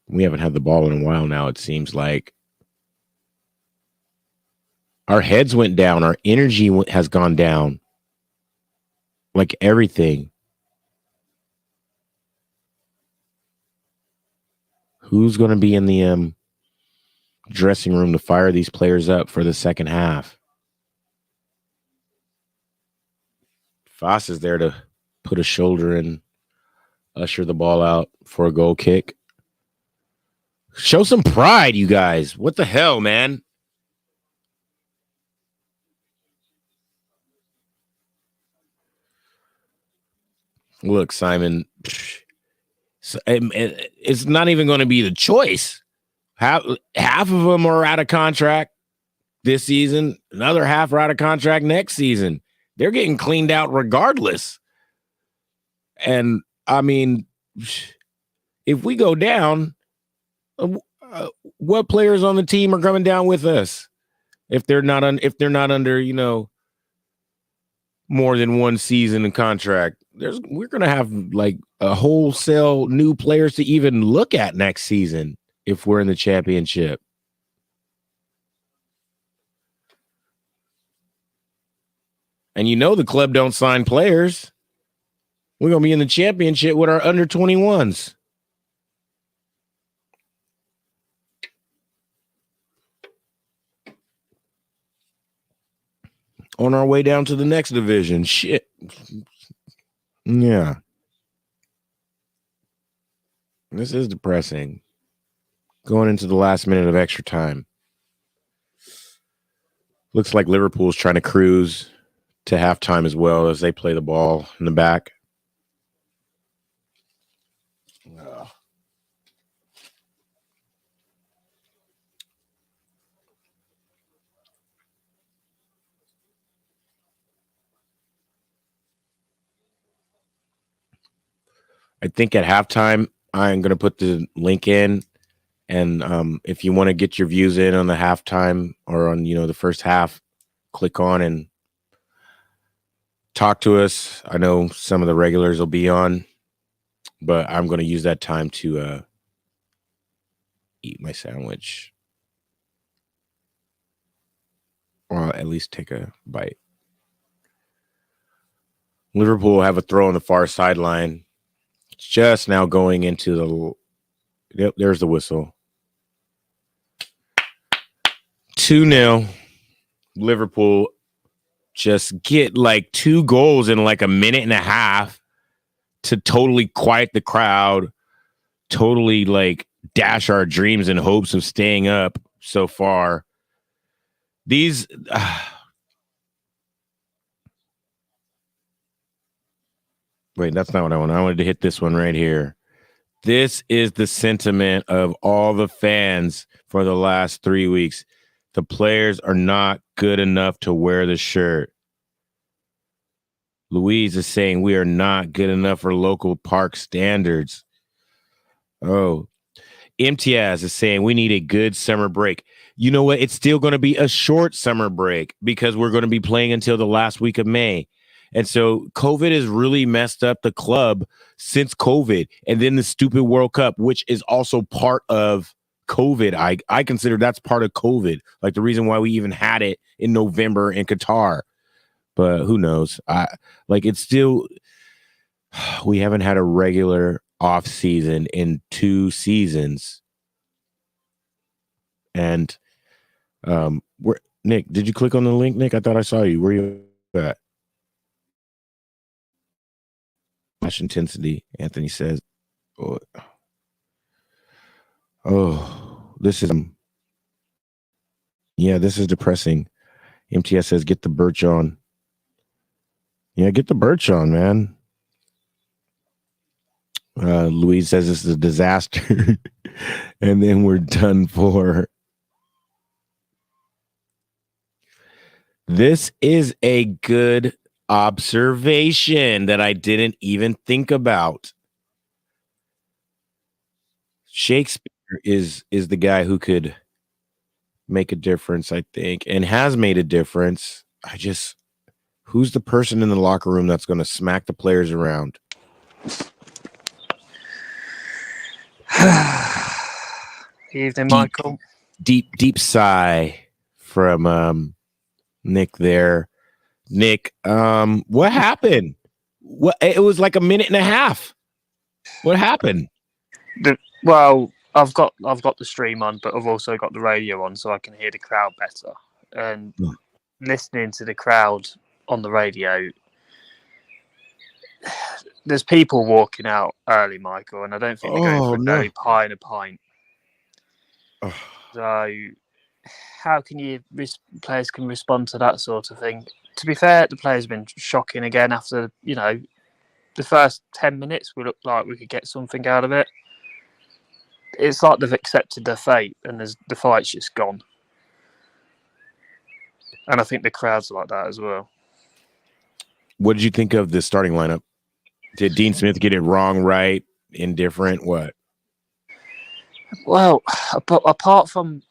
We haven't had the ball in a while now, it seems like. Our heads went down. Our energy has gone down. Like everything. Who's going to be in the dressing room to fire these players up for the second half? Foss is there to put a shoulder and usher the ball out for a goal kick. Show some pride, you guys. What the hell, man? Look, Simon, it's not even going to be the choice. Half of them are out of contract this season. Another half are out of contract next season. They're getting cleaned out regardless. And, I mean, if we go down, what players on the team are coming down with us? If they're not under, more than one season in contract, we're going to have like a wholesale new players to even look at next season if we're in the championship. And the club don't sign players. We're going to be in the championship with our under 21s. On our way down to the next division. Shit. Yeah. This is depressing. Going into the last minute of extra time. Looks like Liverpool's trying to cruise to halftime as well as they play the ball in the back. I think at halftime, I'm going to put the link in And if you want to get your views in on the halftime or on, the first half, click on and talk to us. I know some of the regulars will be on, but I'm going to use that time to eat my sandwich. Or at least take a bite. Liverpool will have a throw on the far sideline. It's just now going into the... Yep, there's the whistle. 2-0. Liverpool just get like 2 goals in like a minute and a half to totally quiet the crowd, totally like dash our dreams and hopes of staying up so far. These... Wait, that's not what I wanted. I wanted to hit this one right here. This is the sentiment of all the fans for the last 3 weeks. The players are not good enough to wear the shirt. Louise is saying we are not good enough for local park standards. Oh, Imtiaz is saying we need a good summer break. You know what? It's still going to be a short summer break because we're going to be playing until the last week of May. And so COVID has really messed up the club since COVID. And then the stupid World Cup, which is also part of COVID. I consider that's part of COVID. Like the reason why we even had it in November in Qatar. But who knows? It's still, we haven't had a regular off season in 2 seasons. And Nick, did you click on the link, Nick? I thought I saw you. Where you at? Flash intensity, Anthony says. Oh, this is depressing. MTS says, get the birch on. Yeah, get the birch on, man. Louise says this is a disaster. And then we're done for. This is a good observation that I didn't even think about. Shakespeare is the guy who could make a difference, I think, and has made a difference. Who's the person in the locker room that's going to smack the players around? Evening, Michael. Deep sigh from Nick there. Nick, what happened? It was like a minute and a half. What happened? Well, I've got the stream on, but I've also got the radio on, so I can hear the crowd better. And listening to the crowd on the radio, there's people walking out early, Michael, and I don't think they're going for an early pie and a pint. Oh. So, how can players can respond to that sort of thing? To be fair, the players have been shocking again after, the first 10 minutes. We looked like we could get something out of it. It's like they've accepted their fate and the fight's just gone. And I think the crowd's like that as well. What did you think of the starting lineup? Did Dean Smith get it wrong, right, indifferent, what? Well, apart from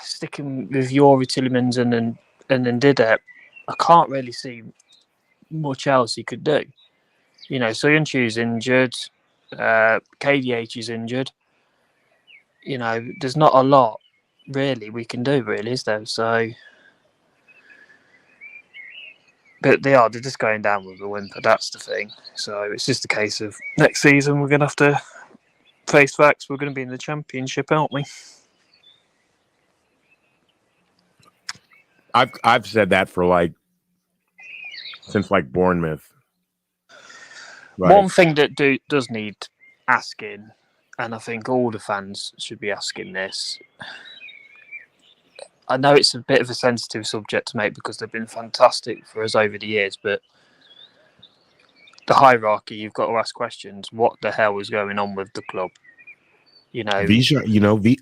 sticking with Yori Tillemans and then did it, I can't really see much else he could do. Soyunchu's injured, KDH is injured. There's not a lot really we can do, really, is there? So, but they're just going down with a whimper. That's the thing. So it's just a case of next season we're going to have to face facts. We're going to be in the Championship, aren't we? I've said that for since Bournemouth. Right. One thing that does need asking, and I think all the fans should be asking this. I know it's a bit of a sensitive subject to make because they've been fantastic for us over the years, but the hierarchy, you've got to ask questions. What the hell is going on with the club? Visha,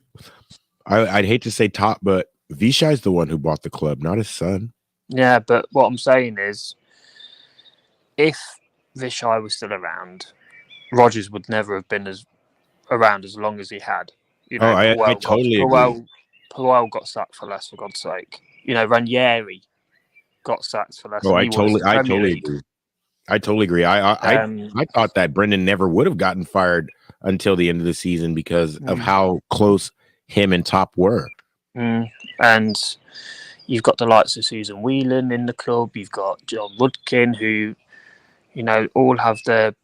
I'd hate to say top, but Vishai's the one who bought the club, not his son. Yeah, but what I'm saying is, if Vishai was still around, Rodgers would never have been around as long as he had. You know, I totally agree. Puel got sacked for less, for God's sake. You know, Ranieri got sacked for less, and he was I Premier totally League. agree. I totally agree. I thought that Brendan never would have gotten fired until the end of the season because of how close him and Top were. And you've got the likes of Susan Whelan in the club. You've got John Woodkin, who, you know, all have their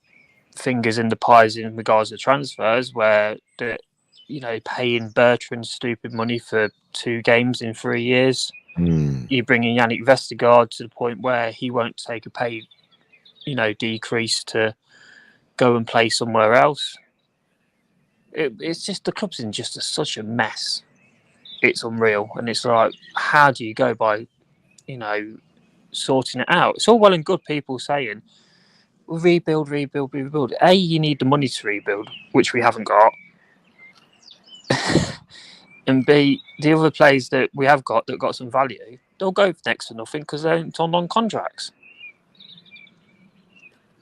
fingers in the pies in regards to transfers, where the, you know, paying Bertrand stupid money for 2 games in 3 years. You bring in Yannick Vestergaard to the point where he won't take a pay, you know, decrease to go and play somewhere else. It's just, the club's in just such a mess. It's unreal, and it's like, how do you go by, you know, sorting it out? It's all well and good people saying rebuild. A, you need the money to rebuild, which we haven't got. And B, the other players that we have got that got some value, they'll go next to nothing because they're on contracts.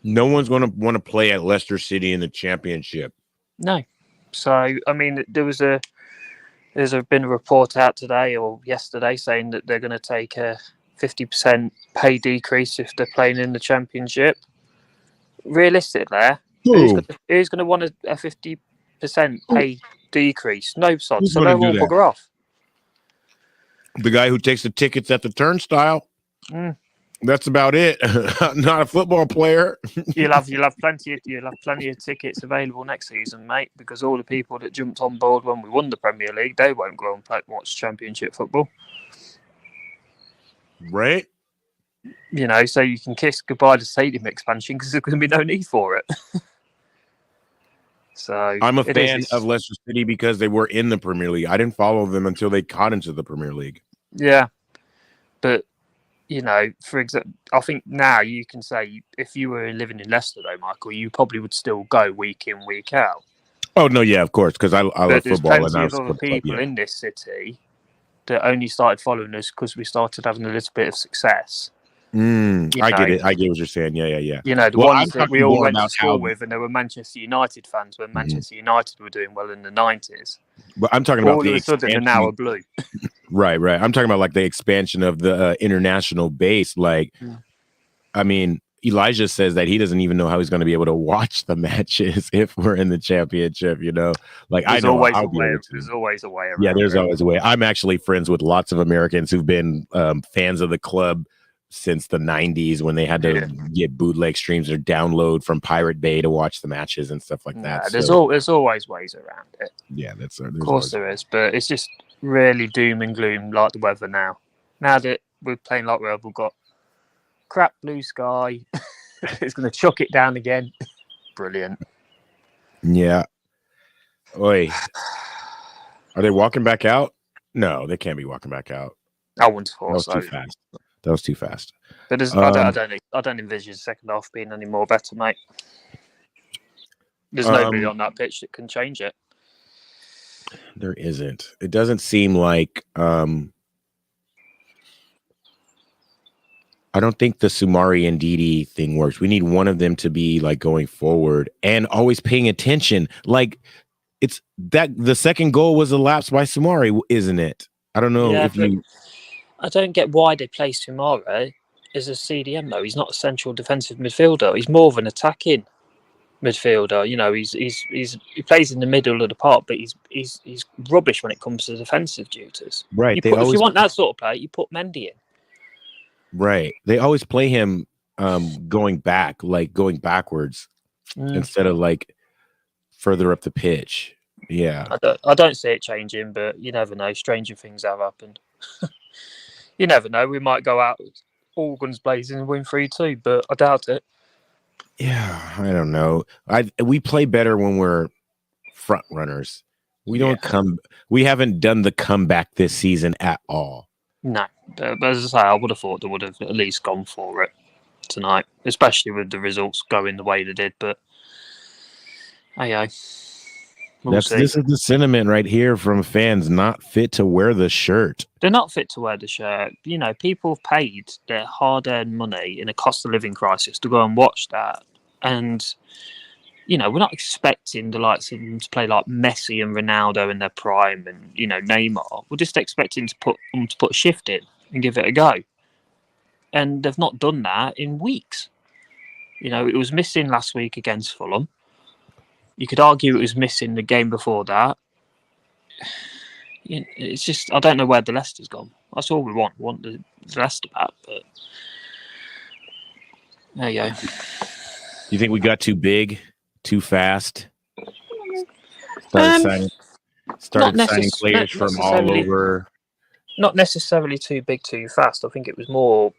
No one's going to want to play at Leicester City in the Championship. No. So, I mean, there's been a report out today or yesterday saying that they're going to take a 50% pay decrease if they're playing in the Championship. Realistically, who's going to want a 50% pay decrease? No, sod. So they'll all bugger off. The guy who takes the tickets at the turnstile. That's about it. Not a football player. You'll have plenty of tickets available next season, mate, because all the people that jumped on board when we won the Premier League, they won't go and watch Championship football. Right? You know, so you can kiss goodbye to stadium expansion because there's going to be no need for it. So I'm a fan of Leicester City because they were in the Premier League. I didn't follow them until they got into the Premier League. Yeah, but you know, for example, I think now you can say if you were living in Leicester, though, Michael, you probably would still go week in, week out. Oh no, yeah, of course, because I love football. There's plenty of other people in this city that only started following us because we started having a little bit of success. I get it. I get what you're saying. Yeah. You know, the ones that we all went to school with, and they were Manchester United fans when Manchester United were doing well in the 90s. But I'm talking about all of a sudden they're now a blue. Right. I'm talking about like the expansion of the international base. Like, I mean, Elijah says that he doesn't even know how he's going to be able to watch the matches if we're in the Championship. You know, like there's always a way. There's always a way around. Yeah, there's always a way. I'm actually friends with lots of Americans who've been fans of the club since the 90s when they had to get bootleg streams or download from Pirate Bay to watch the matches and stuff like that. There's always ways around it. Yeah, of course there is, but it's just really doom and gloom like the weather now. Now that we're playing like we've got crap blue sky, it's going to chuck it down again. Brilliant. Yeah. Oi. Are they walking back out? No, they can't be walking back out. I wouldn't force that. That was too fast. But I don't envision the second half being any more better, mate. There's nobody on that pitch that can change it. There isn't. It doesn't seem like I don't think the Sumari and Didi thing works. We need one of them to be like going forward and always paying attention. Like it's that the second goal was a lapse by Sumari, isn't it? I don't know if you. I don't get why they play Sumari as a CDM though. He's not a central defensive midfielder. He's more of an attacking midfielder. You know, he plays in the middle of the park, but he's rubbish when it comes to defensive duties. Right. If you want that sort of player, you put Mendy in. Right. They always play him going back, like going backwards instead of like further up the pitch. Yeah. I don't see it changing, but you never know. Stranger things have happened. You never know. We might go out all guns blazing and win 3-2, but I doubt it. Yeah, I don't know. We play better when we're front runners. We don't come. We haven't done the comeback this season at all. No, but as I say, I would have thought they would have at least gone for it tonight, especially with the results going the way they did. But this is the sentiment right here from fans not fit to wear the shirt. They're not fit to wear the shirt. You know, people have paid their hard-earned money in a cost of living crisis to go and watch that. And you know, we're not expecting the likes of them to play like Messi and Ronaldo in their prime, and you know Neymar. We're just expecting to put a shift in and give it a go, and they've not done that in weeks. You know, it was missing last week against Fulham. You could argue it was missing the game before that. It's just, I don't know where the Leicester's gone. That's all we want. We want the Leicester back, but there you go. You think we got too big, too fast? Started signing players from all over. Not necessarily too big, too fast. I think it was more.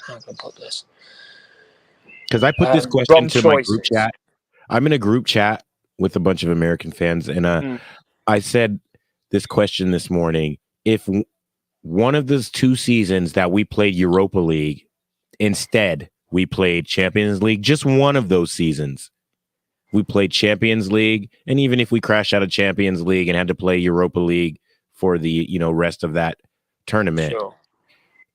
How can I put this? Because I put this question to my group chat. I'm in a group chat with a bunch of American fans, and I said this question this morning: if one of those 2 seasons that we played Europa League, instead we played Champions League, just one of those seasons, we played Champions League, and even if we crashed out of Champions League and had to play Europa League for the rest of that tournament, sure.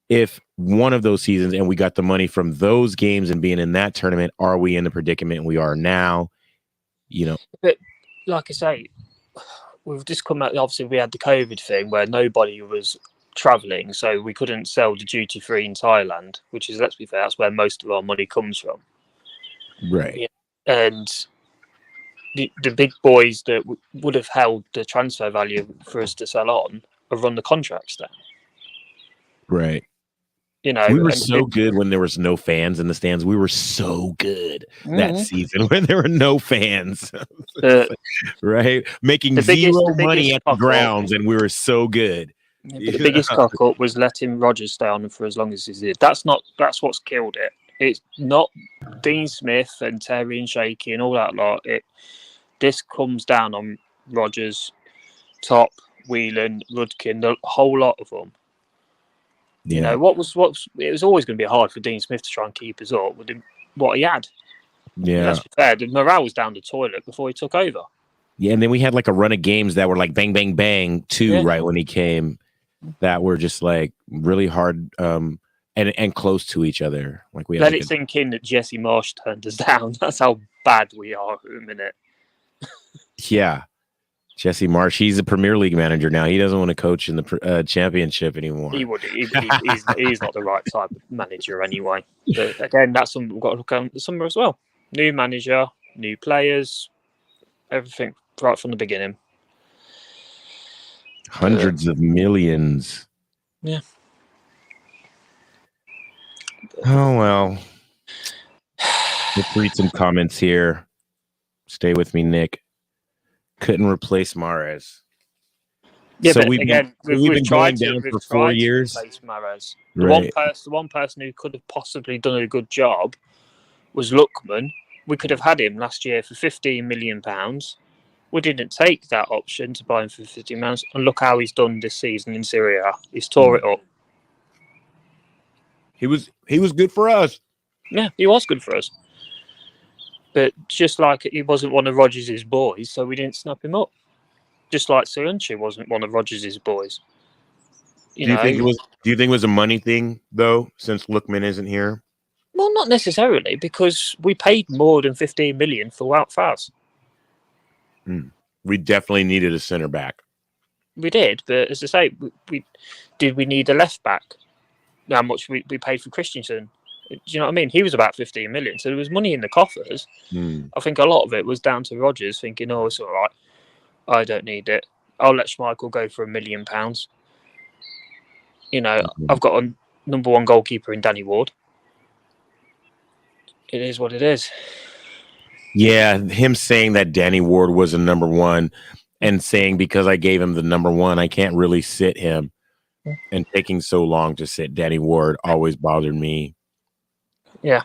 If one of those seasons and we got the money from those games and being in that tournament, are we in the predicament we are now? But like I say, we've just come out. Obviously, we had the COVID thing where nobody was travelling, so we couldn't sell the duty free in Thailand, which is, let's be fair, that's where most of our money comes from. Right. Yeah. And the big boys that would have held the transfer value for us to sell on have run the contracts down. Right. You know, we were so good when there was no fans in the stands. We were so good that season when there were no fans, right? Making zero money at the grounds, and we were so good. Yeah, but the biggest cock up was letting Rodgers stay on for as long as he did. That's what's killed it. It's not Dean Smith and Terry and Shaky and all that lot. This comes down on Rodgers, Top, Whelan, Rudkin, the whole lot of them. Yeah. You know, it was always going to be hard for Dean Smith to try and keep us up with what he had. Yeah. Let's be fair, the morale was down the toilet before he took over. Yeah, and then we had like a run of games that were like bang, bang, bang, too, right when he came, that were just like really hard and close to each other. Like we let it sink in that Jesse Marsh turned us down. That's how bad we are at the minute. Yeah. Jesse Marsh, he's a Premier League manager now. He doesn't want to coach in the championship anymore. He would. He's not the right type of manager anyway. But again, that's something we've got to look at the summer as well. New manager, new players, everything right from the beginning. Hundreds of millions. Yeah. Oh, well. Let's read some comments here. Stay with me, Nick. Couldn't replace Mahrez. Yeah, so but we've been going down for 4 years. Mahrez. The one person who could have possibly done a good job was Lookman. We could have had him last year for £15 million. We didn't take that option to buy him for £15 million. And look how he's done this season in Serie A. He's tore it up. He was good for us. Yeah, he was good for us. But just like he wasn't one of Rodgers' boys, so we didn't snap him up. Just like Soyuncu wasn't one of Rodgers' boys. Do you think it was a money thing though, since Lookman isn't here? Well, not necessarily, because we paid more than $15 million for Wout Faes. We definitely needed a center back. We did, but as I say, we need a left back? How much we paid for Christensen? Do you know what I mean? He was about 15 million, so there was money in the coffers. I think a lot of it was down to Rodgers thinking, "Oh, it's all right. I don't need it. I'll let Schmeichel go for £1 million. You know, I've got a number one goalkeeper in Danny Ward. It is what it is." Yeah, him saying that Danny Ward was a number one and saying because I gave him the number one, I can't really sit him. And taking so long to sit Danny Ward always bothered me. Yeah.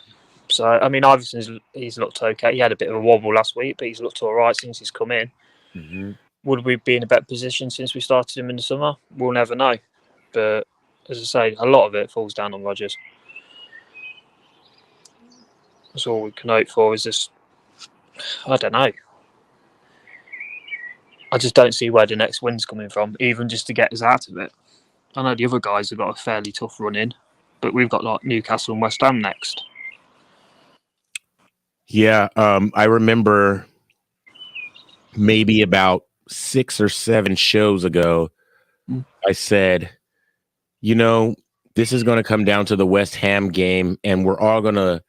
So, I mean, Iverson's he's looked okay. He had a bit of a wobble last week, but he's looked all right since he's come in. Would we be in a better position since we started him in the summer? We'll never know. But, as I say, a lot of it falls down on Rodgers. That's all we can hope for is this. I don't know. I just don't see where the next win's coming from, even just to get us out of it. I know the other guys have got a fairly tough run in, but we've got like Newcastle and West Ham next. Yeah, I remember maybe about 6 or 7 shows ago, I said, this is going to come down to the West Ham game, and we're all going to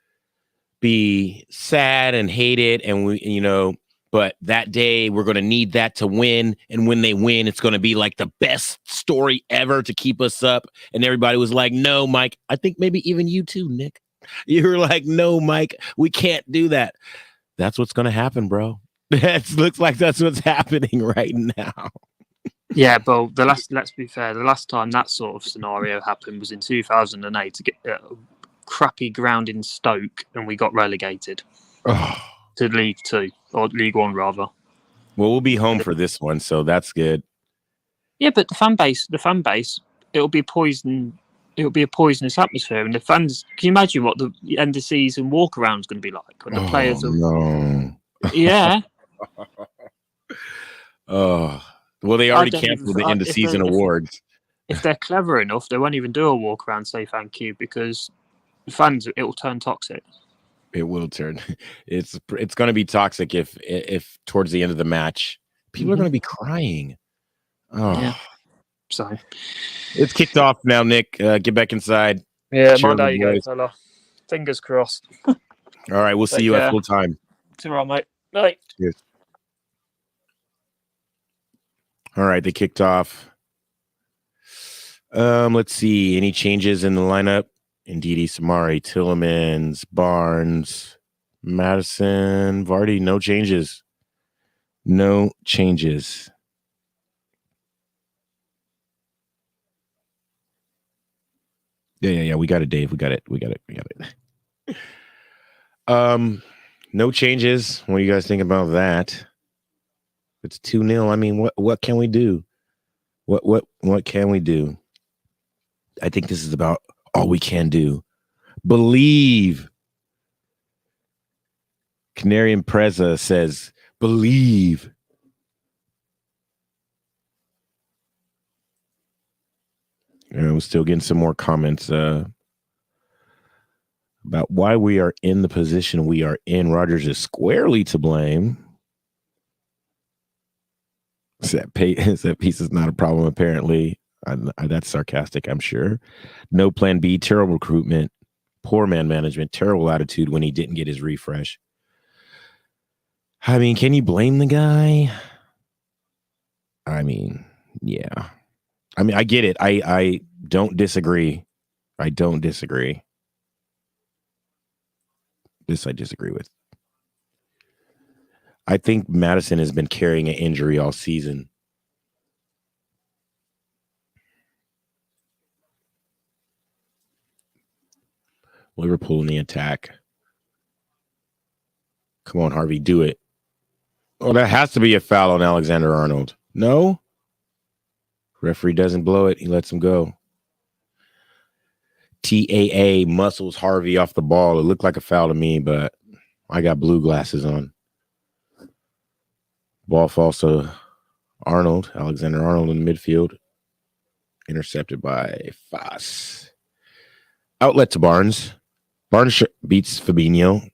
be sad and hate it, and but that day we're going to need that to win, and when they win, it's going to be like the best story ever to keep us up. And everybody was like, "No, Mike." I think maybe even you too, Nick. You were like, "No, Mike, we can't do that." That's what's going to happen, bro. It looks like that's what's happening right now. Yeah, but let's be fair, the last time that sort of scenario happened was in 2008 to get a crappy ground in Stoke, and we got relegated to League Two, or League One rather. Well, we'll be home for this one, so that's good. Yeah, but the fan base, it'll be poison. It'll be a poisonous atmosphere, and the fans. Can you imagine what the end of season walk around is going to be like when the players are? No. Yeah. Oh. Well, they already canceled the end of season awards. If they're clever enough, they won't even do a walk around say thank you, because the fans, it will turn toxic. It will turn. It's going to be toxic if towards the end of the match people are going to be crying. Oh. Yeah. So it's kicked off now, Nick. Get back inside. Yeah, my day you go, fella. Fingers crossed. All right, we'll see you at full time. It's all right, mate. Bye. Cheers. All right, they kicked off. Let's see. Any changes in the lineup? Ndidi, Samari, Tillemans, Barnes, Madison, Vardy. No changes. No changes. Yeah. We got it, Dave. We got it. No changes. What do you guys think about that? It's 2-0. I mean, what can we do? What can we do? I think this is about all we can do. Believe. Canarian Preza says, believe. And we're still getting some more comments about why we are in the position we are in. Rodgers is squarely to blame. That piece is not a problem, apparently. That's sarcastic, I'm sure. No plan B, terrible recruitment, poor man management, terrible attitude when he didn't get his refresh. I mean, can you blame the guy? I mean, yeah. I mean, I get it. I don't disagree. I don't disagree. This I disagree with. I think Madison has been carrying an injury all season. Liverpool in the attack. Come on, Harvey, do it. Oh, that has to be a foul on Alexander-Arnold. No? Referee doesn't blow it. He lets him go. TAA muscles Harvey off the ball. It looked like a foul to me, but I got blue glasses on. Ball falls to Arnold, Alexander-Arnold in the midfield. Intercepted by Foss. Outlet to Barnes. Barnes beats Fabinho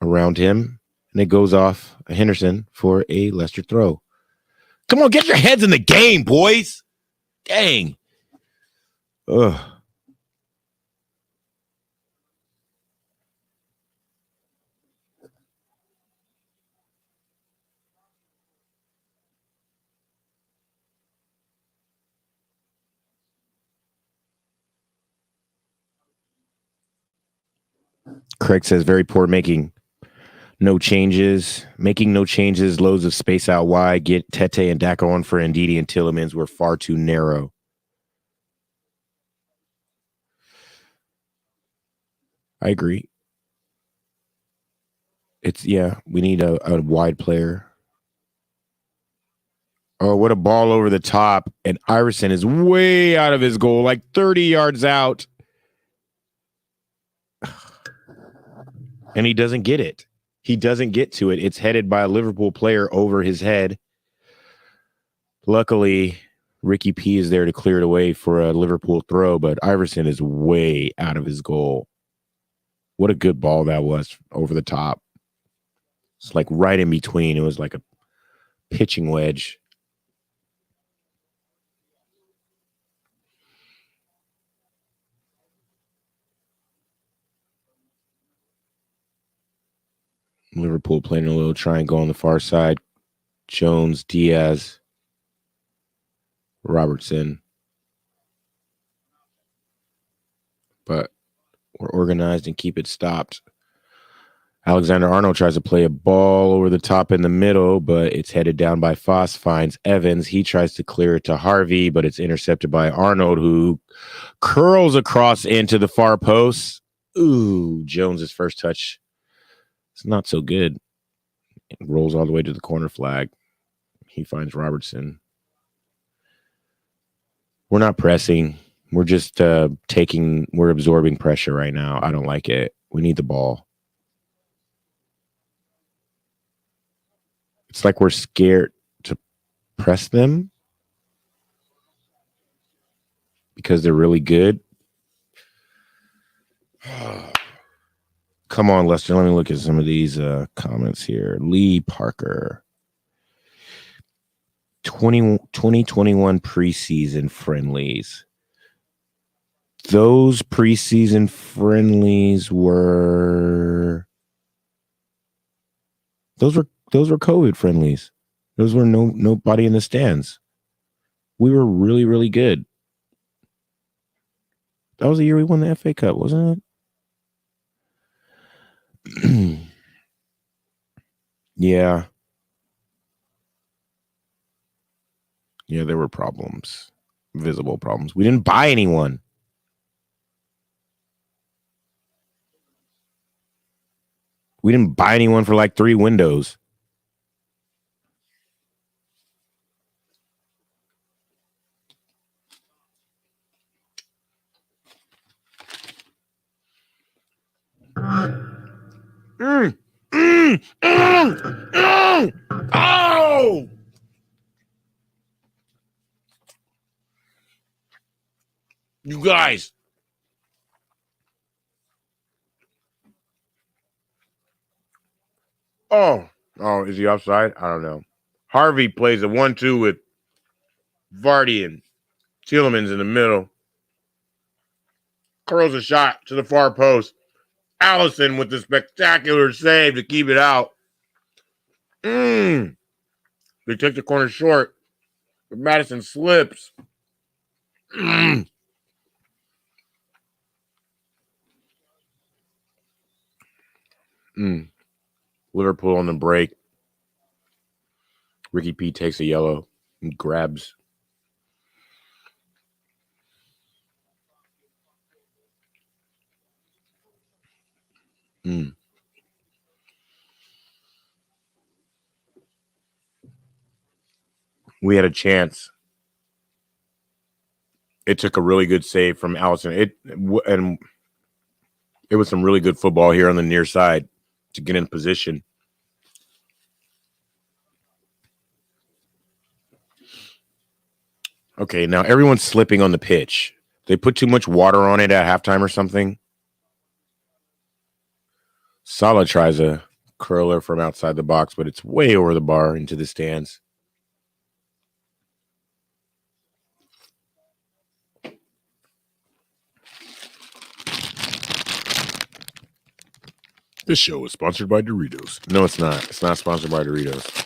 around him, and it goes off Henderson for a Leicester throw. Come on, get your heads in the game, boys. Dang. Ugh. Craig says very poor making no changes. Making no changes, loads of space out wide. Get Tete and Daka on for Ndidi and Tillemans were far too narrow. I agree. We need a wide player. Oh, what a ball over the top. And Iverson is way out of his goal, like 30 yards out. And he doesn't get it. He doesn't get to it. It's headed by a Liverpool player over his head. Luckily, Ricky P is there to clear it away for a Liverpool throw, but Iverson is way out of his goal. What a good ball that was over the top. It's like right in between. It was like a pitching wedge. Liverpool playing a little triangle on the far side. Jones, Diaz, Robertson. But we're organized and keep it stopped. Alexander-Arnold tries to play a ball over the top in the middle, but it's headed down by Foss, finds Evans. He tries to clear it to Harvey, but it's intercepted by Arnold, who curls across into the far post. Ooh, Jones's first touch. It's not so good. It rolls all the way to the corner flag. He finds Robertson. We're not pressing. We're just we're absorbing pressure right now. I don't like it. We need the ball. It's like we're scared to press them because they're really good. Come on, Leicester. Let me look at some of these comments here. Lee Parker. 2021 preseason friendlies. Those preseason friendlies were COVID friendlies. Those were nobody in the stands. We were really, really good. That was the year we won the FA Cup, wasn't it? Yeah. Yeah, there were problems. Visible problems. We didn't buy anyone. We didn't buy anyone for like 3 windows. Oh! You guys. Oh, is he offside? I don't know. Harvey plays a 1-2 with Vardy and Tielemans in the middle. Curls a shot to the far post. Allison with the spectacular save to keep it out. They took the corner short, but Madison slips. Liverpool on the break. Ricky P takes a yellow and grabs. We had a chance. It took a really good save from Allison. And it was some really good football here on the near side to get in position. Okay, now everyone's slipping on the pitch. They put too much water on it at halftime or something. Salah tries a curler from outside the box, but it's way over the bar into the stands. This show is sponsored by Doritos. No, it's not. It's not sponsored by Doritos.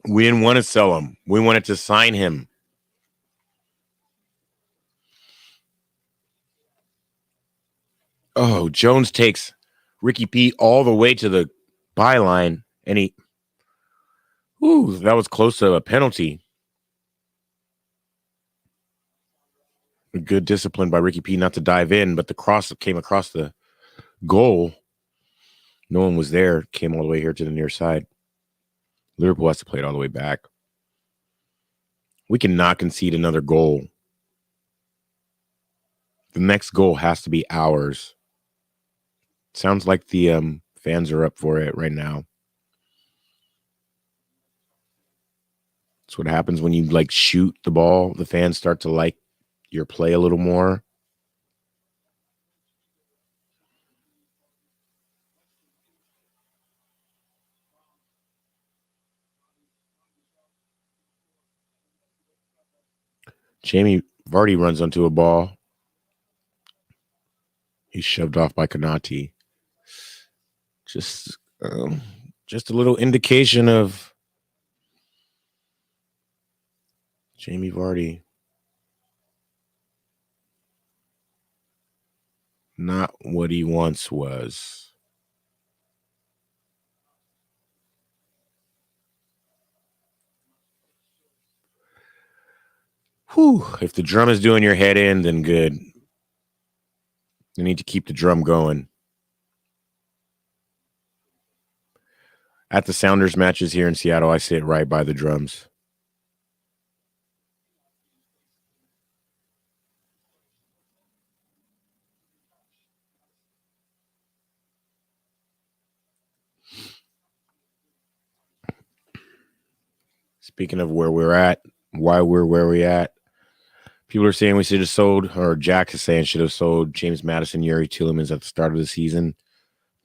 We didn't want to sell him. We wanted to sign him. Oh, Jones takes Ricky P all the way to the byline, and that was close to a penalty. Good discipline by Ricky P not to dive in, but the cross came across the goal. No one was there. Came all the way here to the near side. Liverpool has to play it all the way back. We cannot concede another goal. The next goal has to be ours. Sounds like the fans are up for it right now. That's what happens when you like shoot the ball. The fans start to like your play a little more. Jamie Vardy runs onto a ball. He's shoved off by Konate. Just a little indication of Jamie Vardy not what he once was. Whew. If the drum is doing your head in, then good. You need to keep the drum going. At the Sounders matches here in Seattle, I sit right by the drums. Speaking of where we're at, why we're where we're at, people are saying we should have sold, or Jack is saying should have sold James Madison, Yuri Tielemans at the start of the season.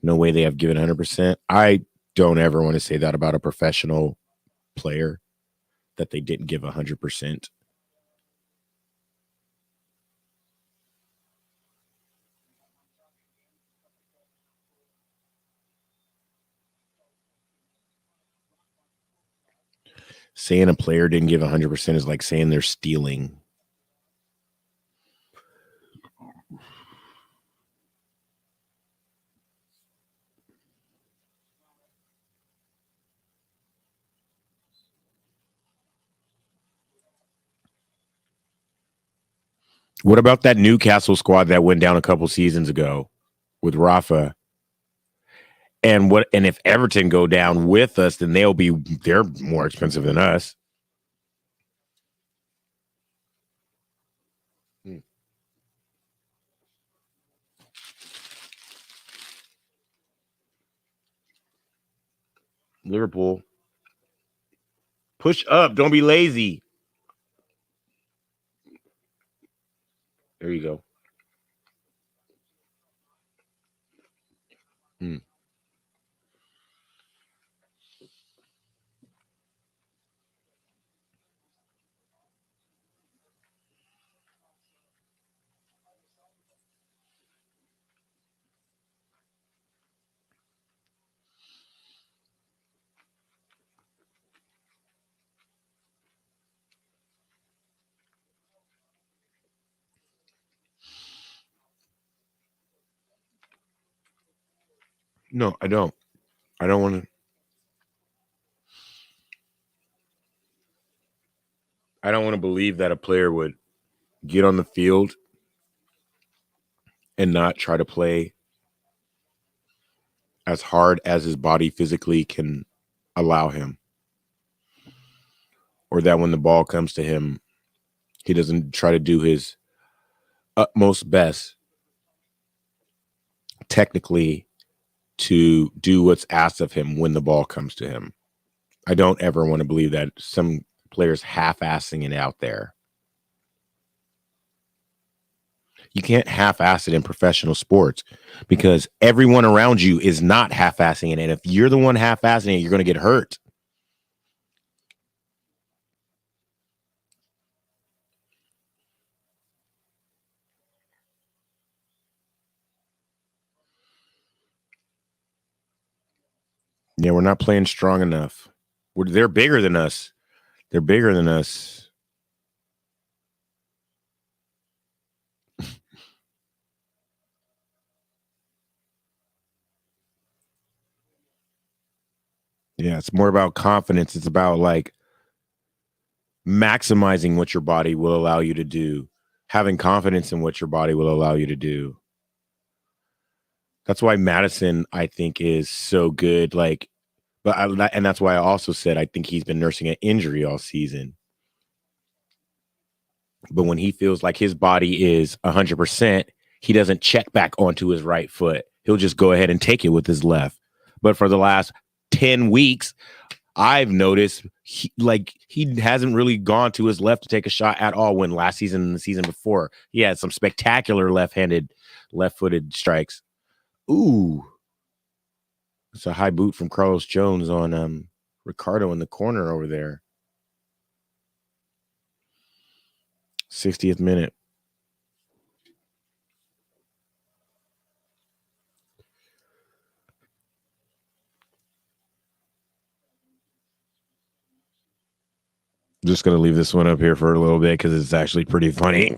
No way they have given 100%. I don't ever want to say that about a professional player, that they didn't give 100%. Saying a player didn't give 100% is like saying they're stealing. What about that Newcastle squad that went down a couple seasons ago with Rafa? And if Everton go down with us, then they're more expensive than us. Liverpool. Push up. Don't be lazy. There you go. No, I don't. I don't want to. I don't want to believe that a player would get on the field and not try to play as hard as his body physically can allow him. Or that when the ball comes to him, he doesn't try to do his utmost best technically to do what's asked of him when the ball comes to him. I don't ever want to believe that some players half-assing it out there. You can't half-ass it in professional sports because everyone around you is not half-assing it. And if you're the one half-assing it, you're going to get hurt. Yeah, we're not playing strong enough. They're bigger than us. They're bigger than us. Yeah, it's more about confidence. It's about like maximizing what your body will allow you to do, having confidence in what your body will allow you to do. That's why Madison, I think, is so good. And that's why I also said I think he's been nursing an injury all season. But when he feels like his body is 100%, he doesn't check back onto his right foot. He'll just go ahead and take it with his left. But for the last 10 weeks, I've noticed he hasn't really gone to his left to take a shot at all, when last season and the season before he had some spectacular left-footed strikes. Ooh. It's a high boot from Carlos Jones on Ricardo in the corner over there. 60th minute. Just going to leave this one up here for a little bit because it's actually pretty funny.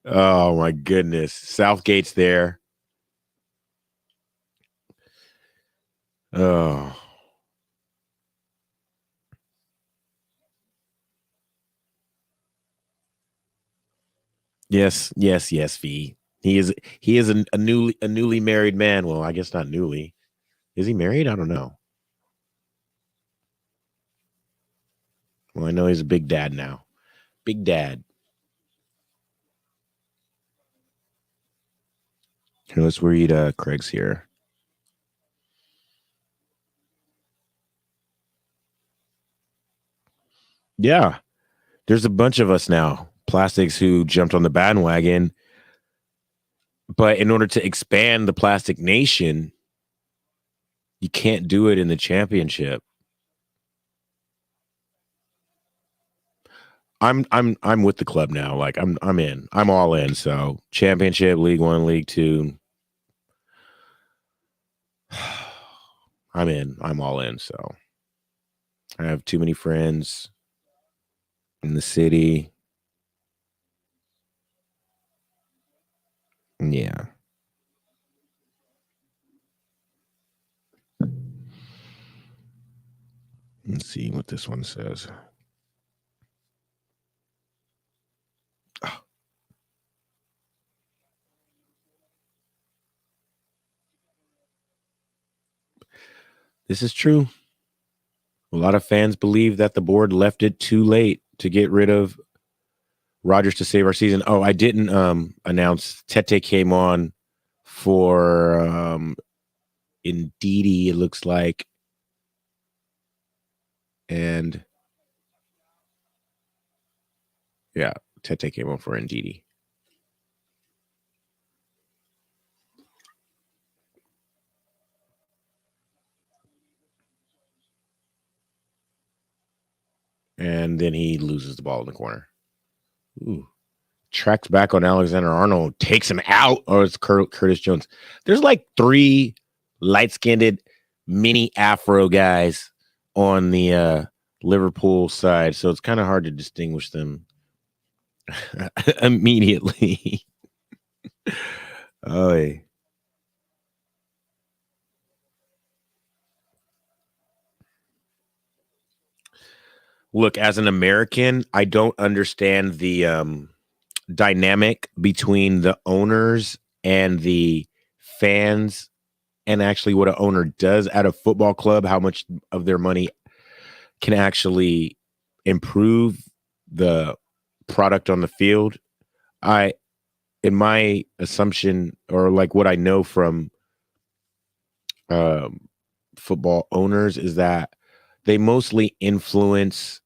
Oh, my goodness. Southgate's there. Oh. Yes, Fee. He is a newly married man. Well, I guess not newly. Is he married? I don't know. Well, I know he's a big dad now. Big dad. Here, let's read Craig's here. Yeah. There's a bunch of us now, plastics, who jumped on the bandwagon. But in order to expand the plastic nation, you can't do it in the championship. I'm with the club now. Like I'm in. I'm all in. So championship, League One, League Two. I'm in. I'm all in. So I have too many friends in the city. Yeah. Let's see what this one says. Oh. This is true. A lot of fans believe that the board left it too late to get rid of Rodgers to save our season. Oh, I didn't announce Tete came on for Ndidi, it looks like. And yeah, Tete came on for Ndidi. And then he loses the ball in the corner. Ooh. Tracks back on Alexander Arnold, takes him out. Oh, it's Curtis Jones. There's like 3 light-skinned mini Afro guys on the Liverpool side, so it's kind of hard to distinguish them immediately. Oh, look, as an American, I don't understand the dynamic between the owners and the fans, and actually what an owner does at a football club, how much of their money can actually improve the product on the field. In my assumption, or like what I know from football owners, is that they mostly influence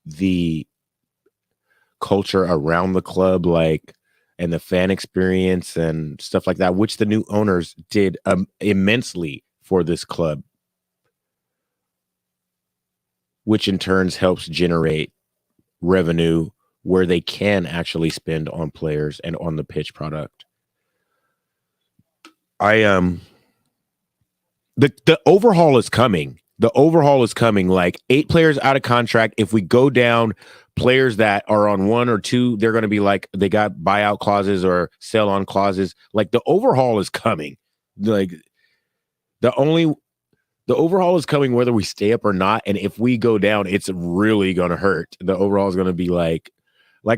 the culture around the club, like, and the fan experience and stuff like that, which the new owners did immensely for this club, which in turns helps generate revenue where they can actually spend on players and on the pitch product. The overhaul is coming. The overhaul is coming. Like 8 players out of contract. If we go down, players that are on 1 or 2, they're going to be like, they got buyout clauses or sell on clauses. Like the overhaul is coming. Like the overhaul is coming whether we stay up or not. And if we go down, it's really going to hurt. The overhaul is going to be like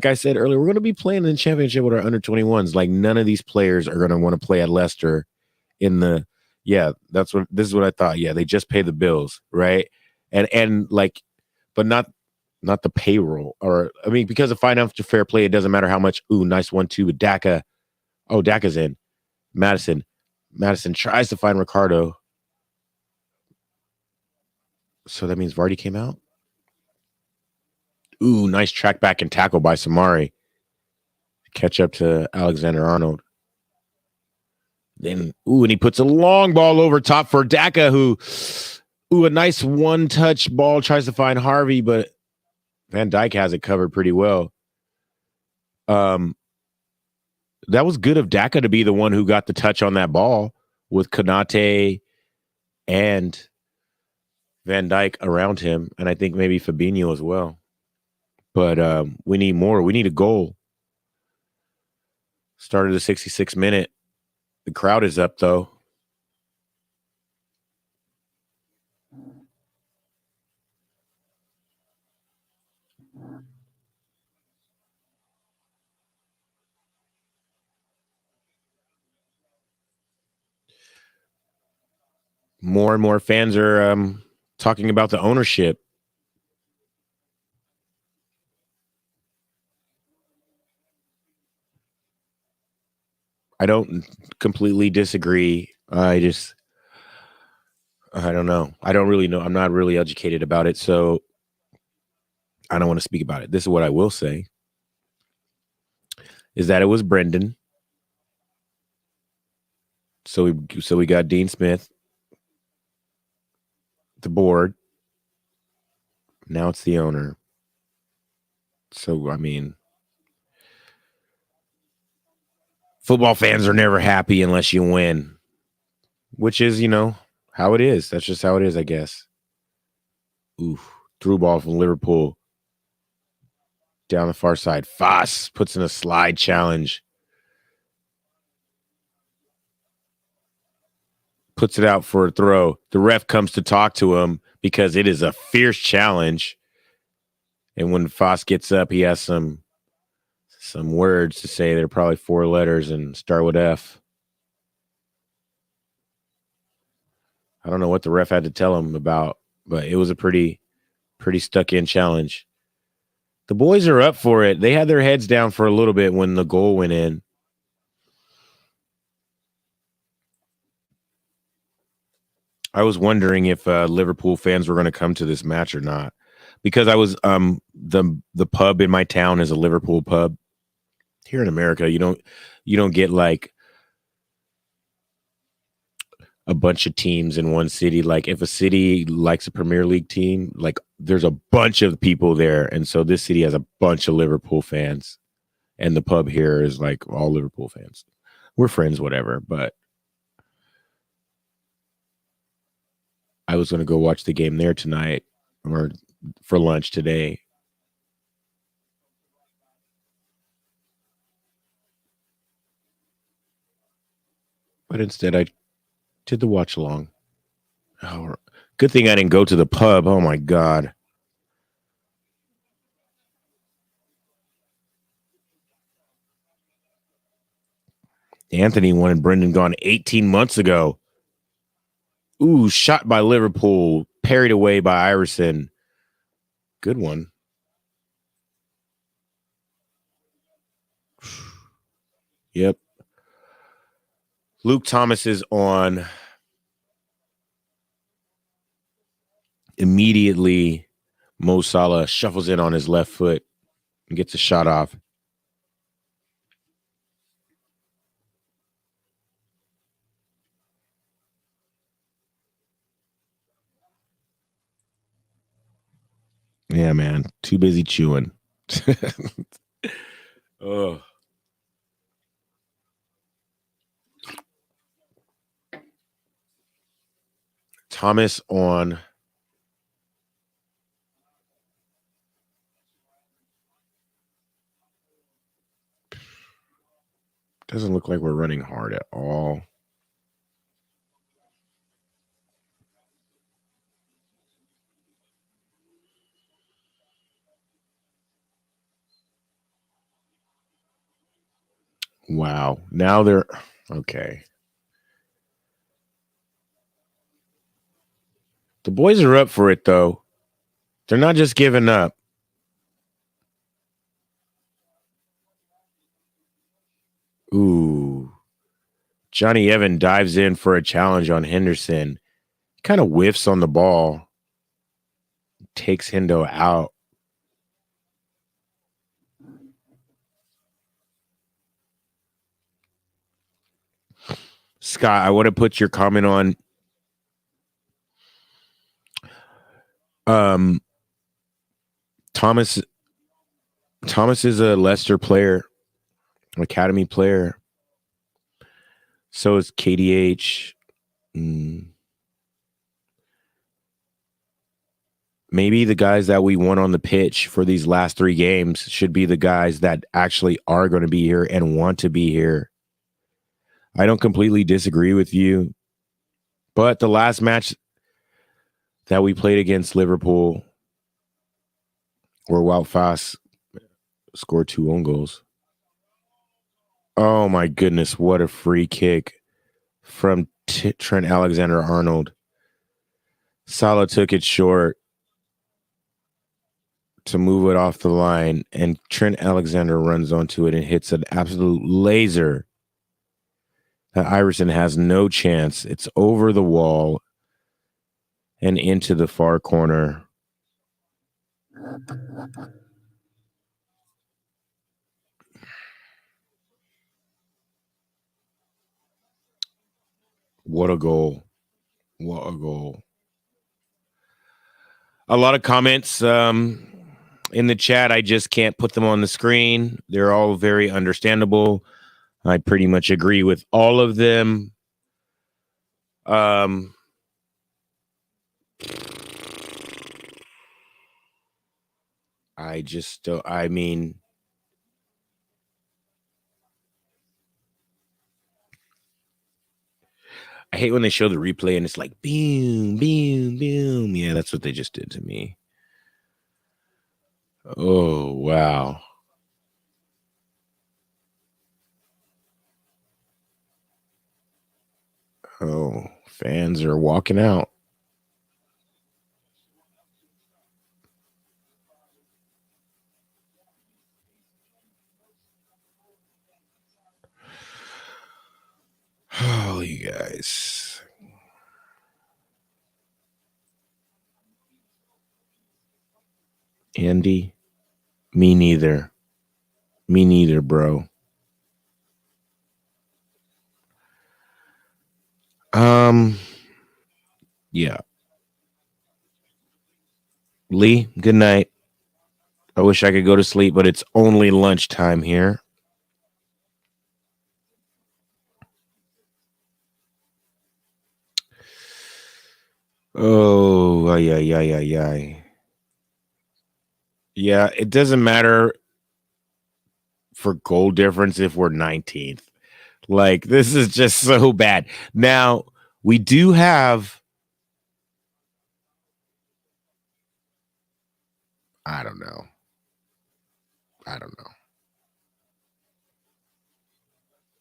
I said earlier, we're going to be playing in the championship with our under 21s. Like none of these players are going to want to play at Leicester this is what I thought. Yeah, they just pay the bills, right? And like but not the payroll. Or I mean, because of financial fair play, it doesn't matter how much. Ooh, nice 1-2 with Daka. Oh, Daka's in. Madison tries to find Ricardo. So that means Vardy came out. Ooh, nice track back and tackle by Samari. Catch up to Alexander-Arnold. Then, and he puts a long ball over top for Daka, who, a nice one-touch ball, tries to find Harvey, but Van Dijk has it covered pretty well. That was good of Daka to be the one who got the touch on that ball with Konate and Van Dijk around him, and I think maybe Fabinho as well. But we need more. We need a goal. Started the 66th minute. The crowd is up, though. More and more fans are talking about the ownership. I don't completely disagree. I don't know. I don't really know. I'm not really educated about it, so I don't want to speak about it. This is what I will say, is that it was Brendan. So we got Dean Smith, the board. Now it's the owner. So, I mean, football fans are never happy unless you win, which is, how it is. That's just how it is, I guess. Oof. Through ball from Liverpool. Down the far side. Foss puts in a slide challenge. Puts it out for a throw. The ref comes to talk to him because it is a fierce challenge. And when Foss gets up, he has some words to say. They're probably 4 letters and start with F. I don't know what the ref had to tell him about, but it was a pretty stuck-in challenge. The boys are up for it. They had their heads down for a little bit when the goal went in. I was wondering if Liverpool fans were going to come to this match or not, because I was the pub in my town is a Liverpool pub. Here in America, you don't get like a bunch of teams in one city. Like if a city likes a Premier League team, like there's a bunch of people there, and so this city has a bunch of Liverpool fans, and the pub here is like all Liverpool fans. We're friends, whatever, but I was going to go watch the game there tonight or for lunch today. But instead, I did the watch along. Oh, good thing I didn't go to the pub. Oh, my God. Anthony wanted Brendan gone 18 months ago. Ooh, shot by Liverpool, parried away by Iverson. Good one. Yep. Luke Thomas is on. Immediately, Mo Salah shuffles in on his left foot and gets a shot off. Yeah, man. Too busy chewing. Oh. Thomas on. Doesn't look like we're running hard at all. Wow. Now they're okay. The boys are up for it, though. They're not just giving up. Ooh. Johnny Evan dives in for a challenge on Henderson. Kind of whiffs on the ball. Takes Hendo out. Scott, I want to put your comment on Thomas is a Leicester player, academy player. So is KDH. Maybe the guys that we want on the pitch for these last 3 games should be the guys that actually are going to be here and want to be here. I don't completely disagree with you, but the last match that we played against Liverpool, where Wout Faes scored 2 own goals. Oh my goodness, what a free kick from Trent Alexander-Arnold. Salah took it short to move it off the line, and Trent Alexander runs onto it and hits an absolute laser. That Iverson has no chance. It's over the wall and into the far corner. What a goal. What a goal. A lot of comments in the chat. I just can't put them on the screen. They're all very understandable. I pretty much agree with all of them. I just don't, I mean, I hate when they show the replay and it's like, boom, boom, boom. Yeah, that's what they just did to me. Oh, wow. Oh, fans are walking out. Oh, you guys. Andy, me neither. Me neither, bro. Yeah. Lee, good night. I wish I could go to sleep, but it's only lunchtime here. Oh, ay. Yeah, it doesn't matter for goal difference if we're 19th. Like, this is just so bad. Now, we do have, I don't know.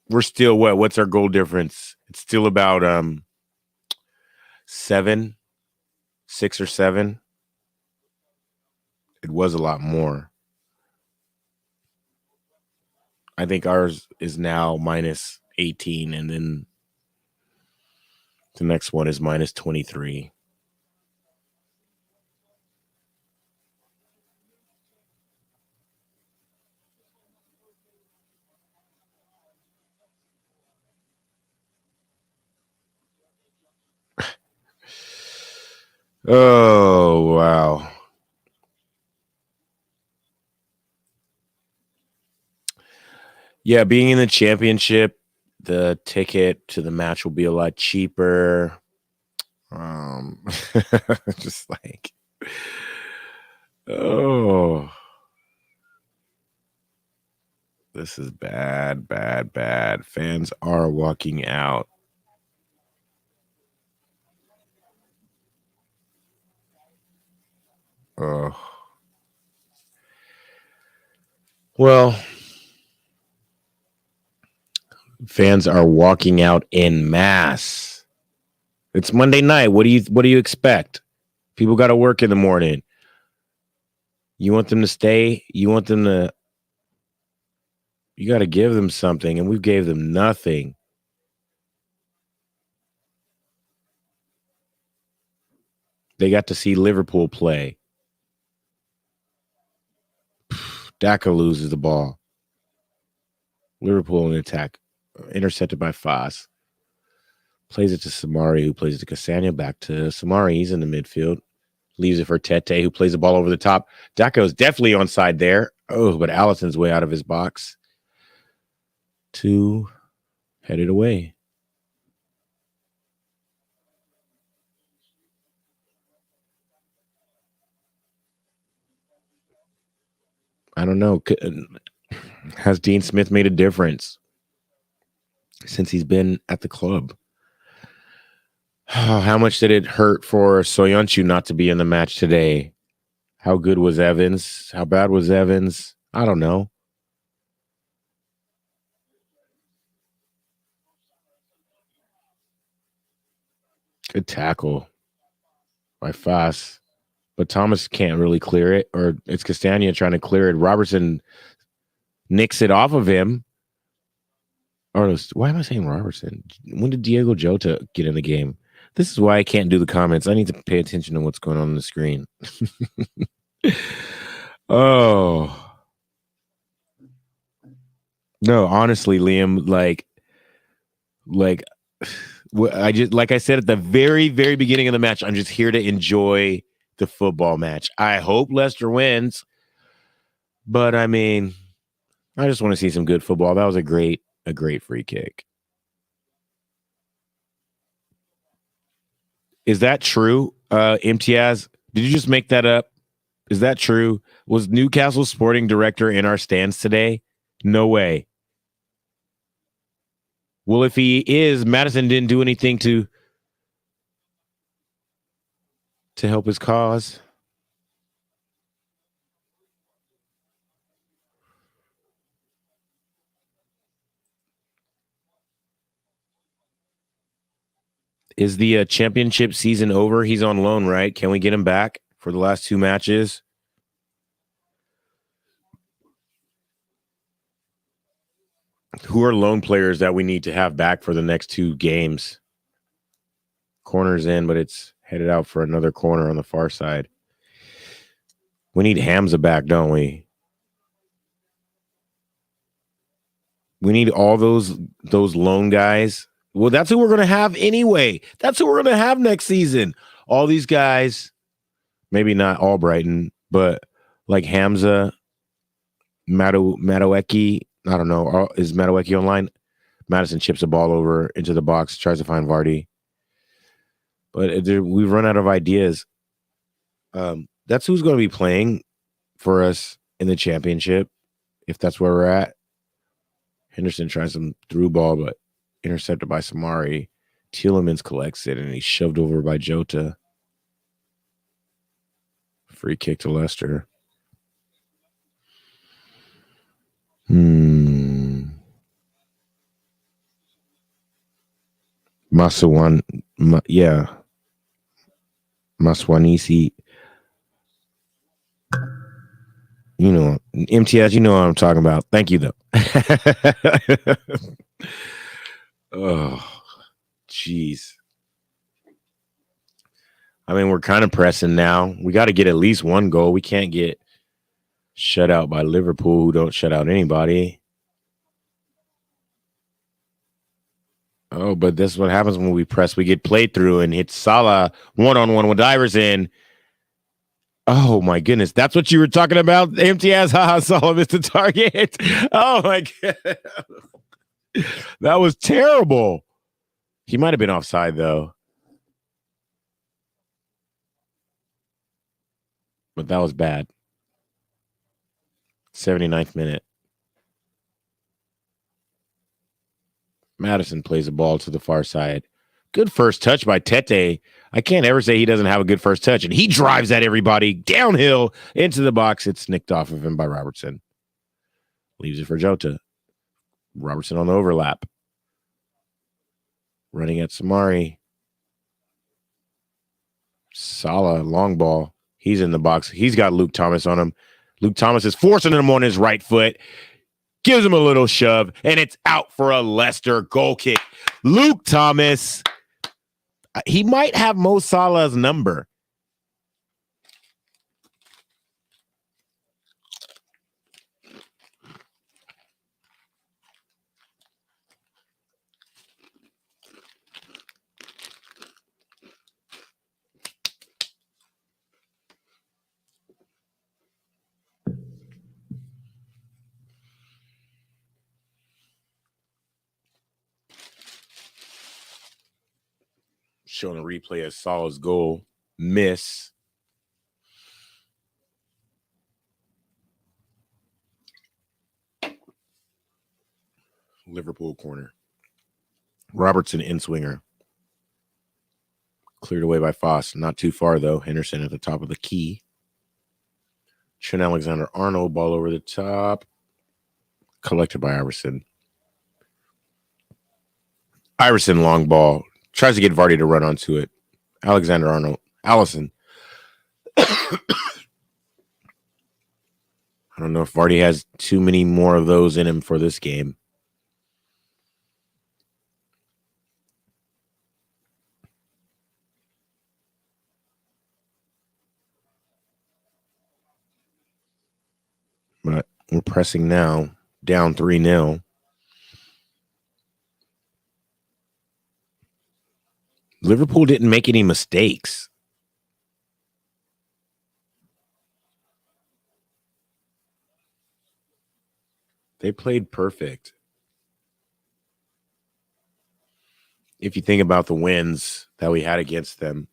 We're still what? What's our goal difference? It's still about 6 or 7. It was a lot more. I think ours is now minus 18, and then the next one is minus 23. Oh, wow. Yeah, being in the championship, the ticket to the match will be a lot cheaper. Just like, oh, this is bad. Fans are walking out. Oh. Well, fans are walking out en masse. It's Monday night. What do you expect? People got to work in the morning. You want them to stay. You want them to. You got to give them something, and we gave them nothing. They got to see Liverpool play. Daka loses the ball. Liverpool in attack. Intercepted by Foss. Plays it to Samari, who plays it to Cassania. Back to Samari. He's in the midfield. Leaves it for Tete, who plays the ball over the top. Daka is definitely onside there. Oh, but Allison's way out of his box. 2 headed away. I don't know. Has Dean Smith made a difference since he's been at the club? How much did it hurt for Soyuncu not to be in the match today? How good was Evans? How bad was Evans? I don't know. Good tackle by Foss. But Thomas can't really clear it, or it's Castagna trying to clear it. Robertson nicks it off of him. Or why am I saying Robertson? When did Diego Jota get in the game? This is why I can't do the comments. I need to pay attention to what's going on the screen. Oh. No, honestly, Liam, like I just, like I said at the very, very beginning of the match, I'm just here to enjoy the football match. I hope Leicester wins, but I mean, I just want to see some good football. That was a great free kick. Is that true, Imtiaz? Did you just make that up? Is that true? Was Newcastle sporting director in our stands today? No way. Well, if he is, Madison didn't do anything to help his cause. Is the championship season over? He's on loan, right? Can we get him back for the last 2 matches? Who are loan players that we need to have back for the next 2 games? Corner's in, but it's headed out for another corner on the far side. We need Hamza back, don't we? We need all those loan guys. Well, that's who we're going to have anyway. That's who we're going to have next season. All these guys, maybe not all Brighton, but like Hamza, Madueke. I don't know. Is Madueke online? Madison chips the ball over into the box, tries to find Vardy. But we've run out of ideas. That's who's going to be playing for us in the championship, if that's where we're at. Henderson tries some through ball, but intercepted by Samari. Tielemans collects it, and he's shoved over by Jota. Free kick to Leicester. Maswanisi. You know, MTS, you know what I'm talking about. Thank you, though. Oh, jeez. I mean, we're kind of pressing now. We got to get at least 1 goal. We can't get shut out by Liverpool, who don't shut out anybody. Oh, but this is what happens when we press. We get played through and hit Salah one-on-one with Iverson. Oh, my goodness. That's what you were talking about? MTS, Salah missed the target. Oh, my God. That was terrible. He might have been offside, though. But that was bad. 79th minute. Madison plays the ball to the far side. Good first touch by Tete. I can't ever say he doesn't have a good first touch. And he drives at everybody downhill into the box. It's nicked off of him by Robertson. Leaves it for Jota. Robertson on the overlap. Running at Samari. Salah, long ball. He's in the box. He's got Luke Thomas on him. Luke Thomas is forcing him on his right foot. Gives him a little shove, and it's out for a Leicester goal kick. Luke Thomas, he might have Mo Salah's number. Showing a replay of Salah's goal. Miss. Liverpool corner. Robertson in swinger. Cleared away by Foss. Not too far, though. Henderson at the top of the key. Trent Alexander-Arnold, ball over the top. Collected by Iverson. Iverson, long ball. Tries to get Vardy to run onto it. Alexander-Arnold. Allison. I don't know if Vardy has too many more of those in him for this game. But we're pressing now. Down 3-0. Liverpool didn't make any mistakes. They played perfect. If you think about the wins that we had against them,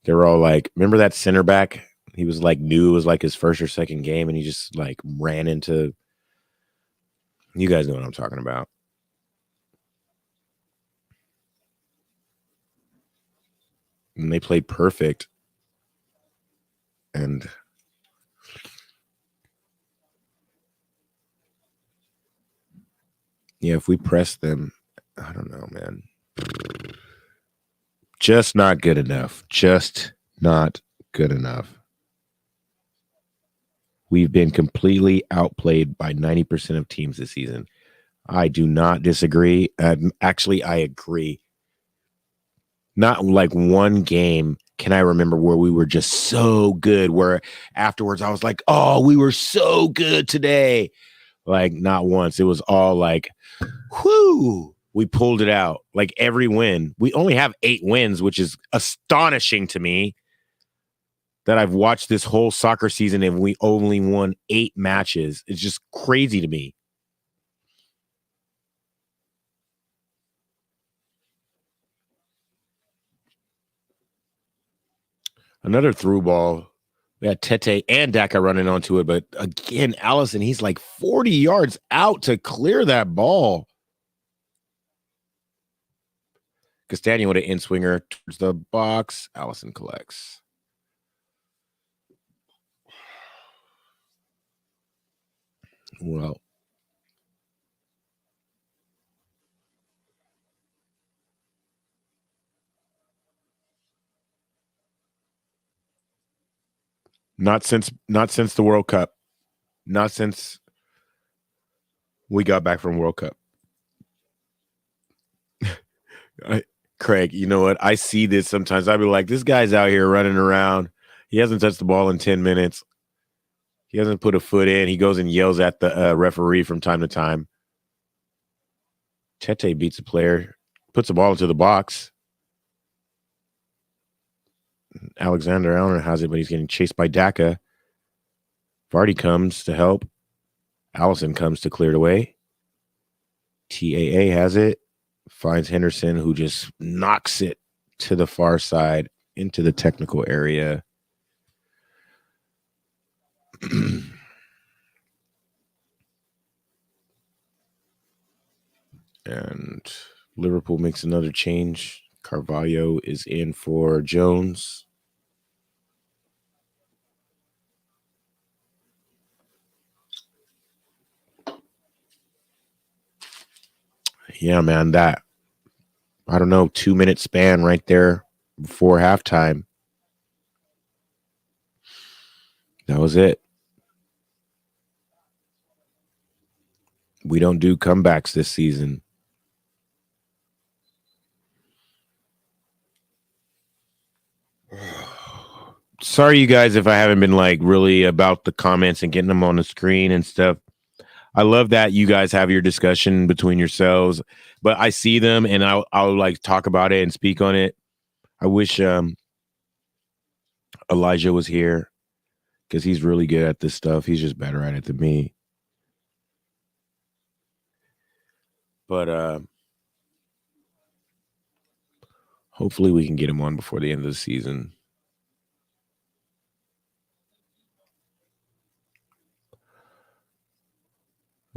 they were all like, remember that center back? He was like new. It was like his first or second game, and he just like ran into. You guys know what I'm talking about. And they played perfect. And yeah, if we press them, I don't know, man. Just not good enough. Just not good enough. We've been completely outplayed by 90% of teams this season. I do not disagree. Actually, I agree. Not like one game can I remember where we were just so good, where afterwards I was like, oh, we were so good today. Like, not once. It was all like, whoo, we pulled it out. Like every win. We only have 8 wins, which is astonishing to me that I've watched this whole soccer season and we only won 8 matches. It's just crazy to me. Another through ball. We had Tete and Daka running onto it, but again, Allison, he's like 40 yards out to clear that ball. Castagno with an in-swinger towards the box. Allison collects. Well, not since the World Cup. Not since we got back from World Cup. Craig, you know what? I see this sometimes. I'd be like, this guy's out here running around. He hasn't touched the ball in 10 minutes. He hasn't put a foot in. He goes and yells at the referee from time to time. Tete beats a player, puts the ball into the box. Alexander Alner has it, but he's getting chased by Daka. Vardy comes to help. Allison comes to clear it away. TAA has it. Finds Henderson, who just knocks it to the far side into the technical area. And Liverpool makes another change. Carvalho is in for Jones. Yeah, man, that, I don't know, 2-minute span right there before halftime. That was it. We don't do comebacks this season. Sorry, you guys, if I haven't been like really about the comments and getting them on the screen and stuff. I love that you guys have your discussion between yourselves, but I see them and I'll like talk about it and speak on it. I wish Elijah was here because he's really good at this stuff. He's just better at it than me. But hopefully we can get him on before the end of the season.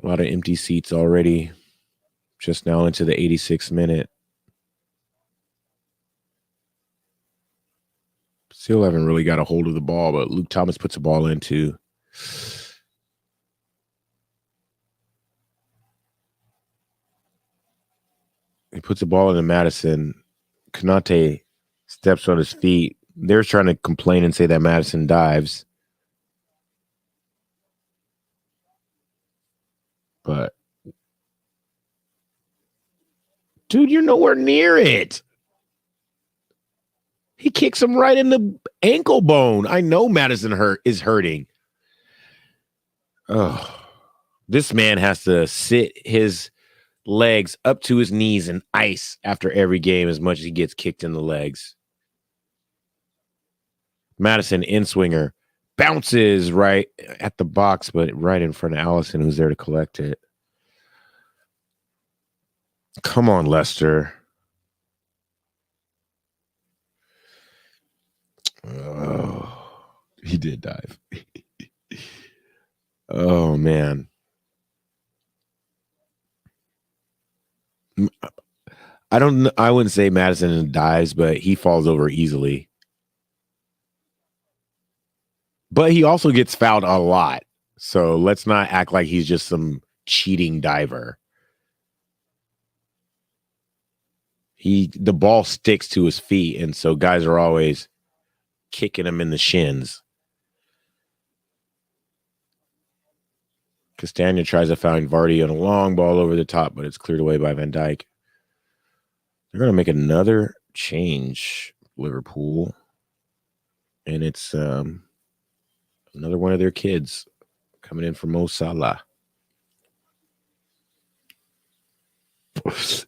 A lot of empty seats already. Just now into the 86th minute. Still haven't really got a hold of the ball, but Luke Thomas puts a ball in too. He puts the ball into Madison. Konate steps on his feet. They're trying to complain and say that Madison dives. But, dude, you're nowhere near it. He kicks him right in the ankle bone. I know Madison is hurting. Oh, this man has to sit his legs up to his knees in ice after every game as much as he gets kicked in the legs. Madison in-swinger bounces right at the box, but right in front of Allison, who's there to collect it. Come on, Leicester. Oh, he did dive. Oh, man. I wouldn't say Madison dives, but he falls over easily. But he also gets fouled a lot. So let's not act like he's just some cheating diver. The ball sticks to his feet, and so guys are always kicking him in the shins. Castagna tries to find Vardy on a long ball over the top, but it's cleared away by Van Dijk. They're going to make another change, Liverpool. And it's another one of their kids coming in for Mo Salah.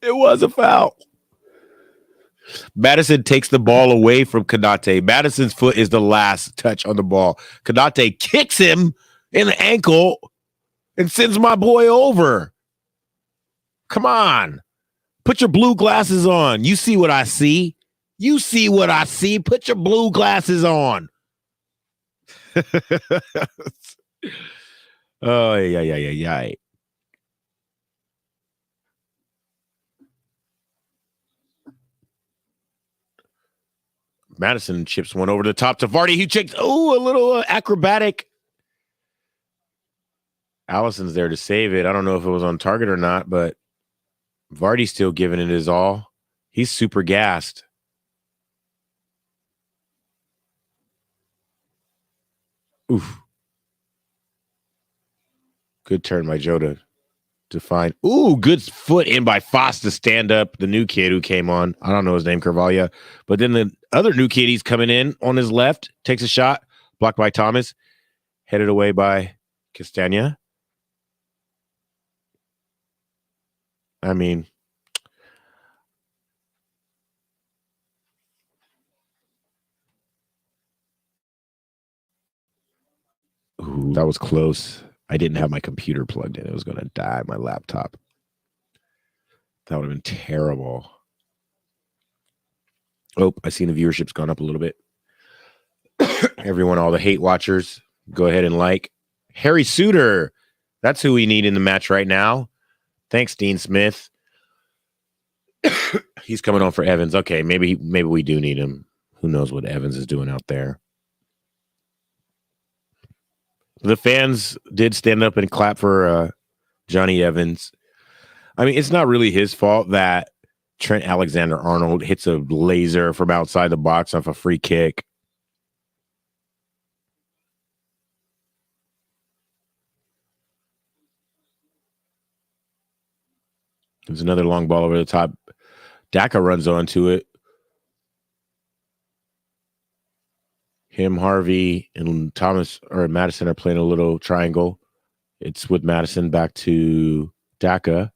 It was a foul. Madison takes the ball away from Konate. Madison's foot is the last touch on the ball. Konate kicks him in the ankle and sends my boy over. Come on. Put your blue glasses on. You see what I see. You see what I see. Put your blue glasses on. Oh, yeah. Madison chips one over the top to Vardy. He checks. Oh, a little acrobatic. Allison's there to save it. I don't know if it was on target or not, but Vardy's still giving it his all. He's super gassed. Oof. Good turn by Jota to find. Ooh, good foot in by Foss to stand up the new kid who came on. I don't know his name, Carvalho. But then the other new kid, he's coming in on his left, takes a shot, blocked by Thomas, headed away by Castagna. I mean, ooh, that was close. I didn't have my computer plugged in. It was going to die, my laptop. That would have been terrible. Oh, I seen the viewership's gone up a little bit. Everyone, all the hate watchers, go ahead and like. Harry Suter, that's who we need in the match right now. Thanks, Dean Smith. He's coming on for Evans. Okay, maybe we do need him. Who knows what Evans is doing out there. The fans did stand up and clap for Johnny Evans. I mean, it's not really his fault that Trent Alexander-Arnold hits a laser from outside the box off a free kick. There's another long ball over the top. Daka runs onto it. Him, Harvey, and Thomas or Madison are playing a little triangle. It's with Madison back to Daka.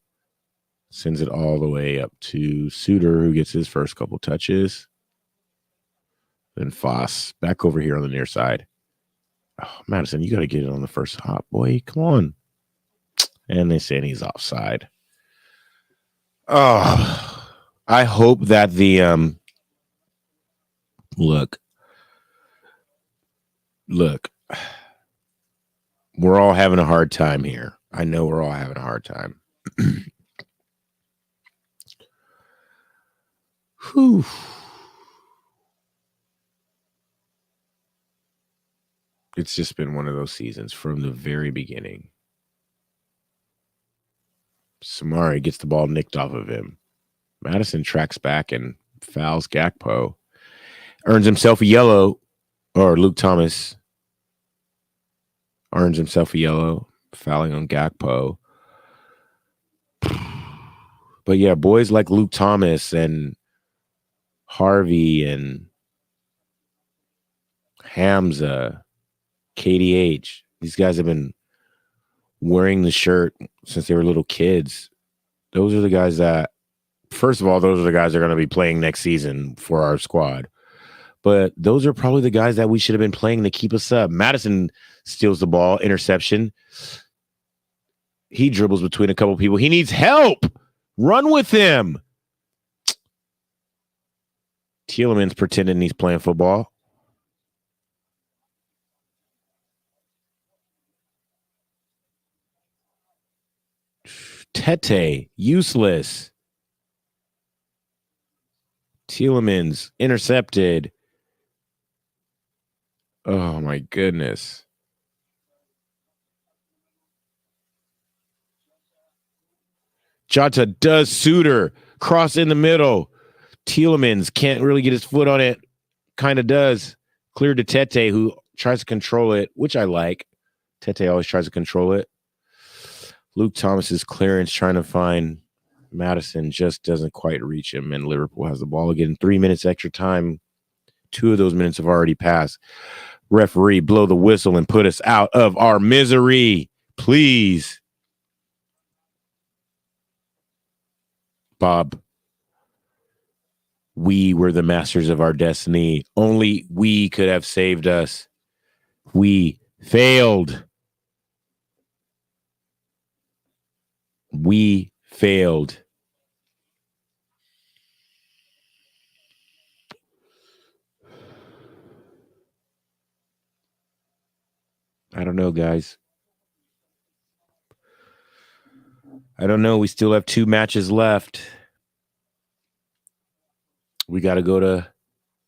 Sends it all the way up to Suter, who gets his first couple touches. Then Foss back over here on the near side. Oh, Madison, you got to get it on the first hop, boy. Come on. And they say he's offside. Oh, I hope that the look. We're all having a hard time here. I know we're all having a hard time. Whew. It's just been one of those seasons from the very beginning. Samari gets the ball nicked off of him. Madison tracks back and fouls Gakpo. Earns himself a yellow, or Luke Thomas earns himself a yellow, fouling on Gakpo. But yeah, boys like Luke Thomas and Harvey and Hamza, KDH, these guys have been wearing the shirt since they were little kids. Those are the guys that, first of all, those are the guys that are going to be playing next season for our squad. But those are probably the guys that we should have been playing to keep us up. Madison steals the ball, interception. He dribbles between a couple people. He needs help. Run with him. Tielemans pretending he's playing football. Tete, useless. Tielemans, intercepted. Oh, my goodness. Jota does Suter. Cross in the middle. Tielemans can't really get his foot on it. Kind of does. Clear to Tete, who tries to control it, which I like. Tete always tries to control it. Luke Thomas's clearance trying to find Madison just doesn't quite reach him, and Liverpool has the ball again. 3 minutes extra time. 2 of those minutes have already passed. Referee, blow the whistle and put us out of our misery, please. Bob, we were the masters of our destiny. Only we could have saved us. We failed. We failed. I don't know, guys. I don't know. We still have 2 matches left. We got to go to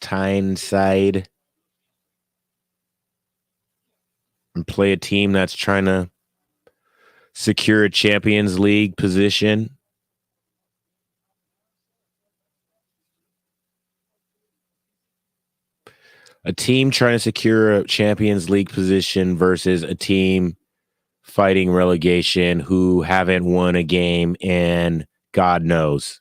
Tyneside and play a team that's trying to secure a Champions League position. A team trying to secure a Champions League position versus a team fighting relegation who haven't won a game in God knows.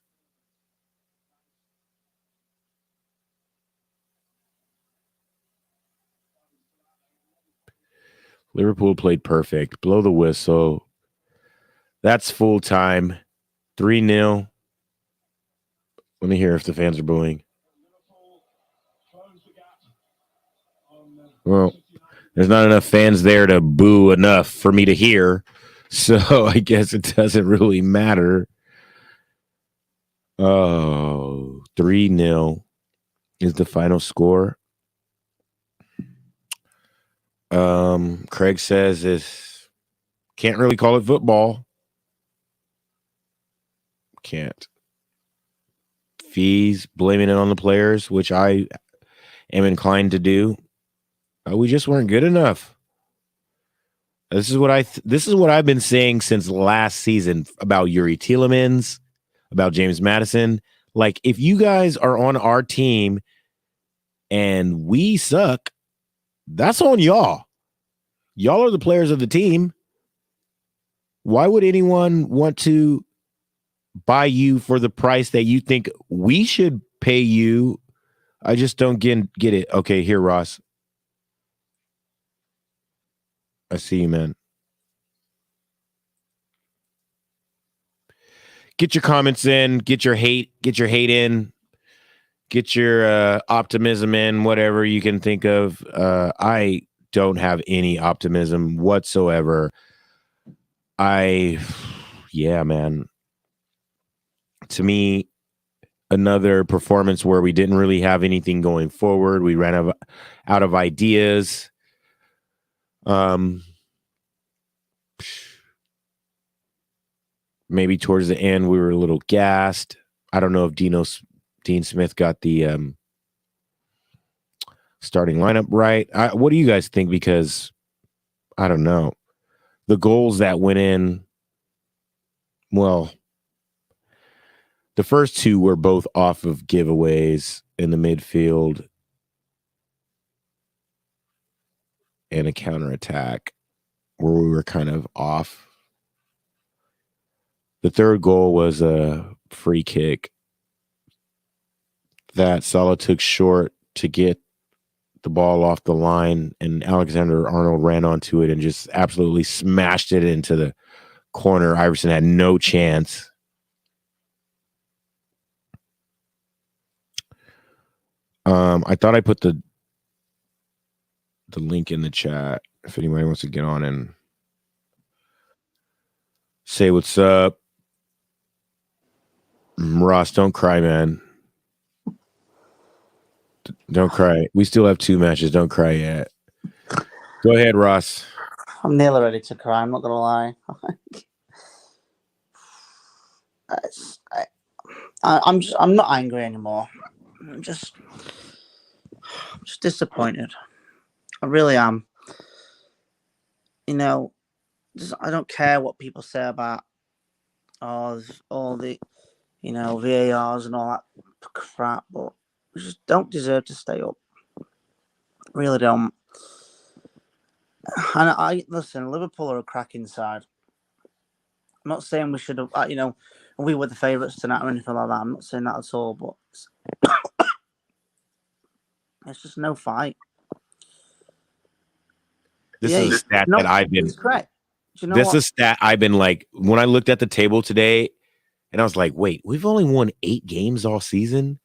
Liverpool played perfect. Blow the whistle. That's full time. 3-0. Let me hear if the fans are booing. Well, there's not enough fans there to boo enough for me to hear. So I guess it doesn't really matter. Oh, 3-0 is the final score. Craig says is can't really call it football. Can't. Fees blaming it on the players, which I am inclined to do. We just weren't good enough. This is what I've been saying since last season about Yuri Tielemans, about James Madison. Like, if you guys are on our team and we suck, that's on y'all. Y'all are the players of the team. Why would anyone want to buy you for the price that you think we should pay you. I just don't get it. Okay, here, Ross. I see you, man. Get your comments in, get your hate in, get your optimism in, whatever you can think of. I don't have any optimism whatsoever. Yeah, man. To me, another performance where we didn't really have anything going forward. We ran out of ideas. Maybe towards the end we were a little gassed. I don't know if Dean Smith got the starting lineup right. What do you guys think? Because I don't know. The goals that went in, well, the first two were both off of giveaways in the midfield and a counterattack where we were kind of off. The third goal was a free kick that Salah took short to get the ball off the line, and Alexander-Arnold ran onto it and just absolutely smashed it into the corner. Iverson had no chance. I thought I put the link in the chat if anybody wants to get on and say what's up. Ross, don't cry, man. Don't cry. We still have 2 matches. Don't cry yet. Go ahead, Ross. I'm nearly ready to cry. I'm not gonna lie. I'm not angry anymore. I'm just disappointed. I really am. You know, I don't care what people say about all the VARs and all that crap, but we just don't deserve to stay up. Really don't. And listen, Liverpool are a cracking side. I'm not saying we should have, we were the favourites tonight or anything like that. I'm not saying that at all, but it's just no fight. This is a stat that I've been. Correct. This is a stat I've been like, when I looked at the table today, and I was like, wait, we've only won 8 games all season.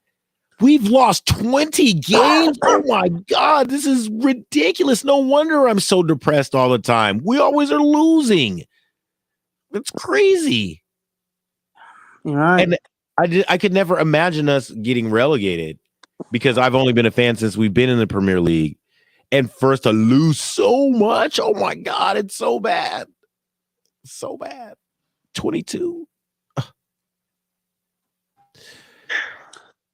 We've lost 20 games. Oh my God, this is ridiculous. No wonder I'm so depressed all the time. We always are losing. It's crazy. Right. And I could never imagine us getting relegated because I've only been a fan since we've been in the Premier League. And for us to lose so much, oh my God, it's so bad. So bad. 22.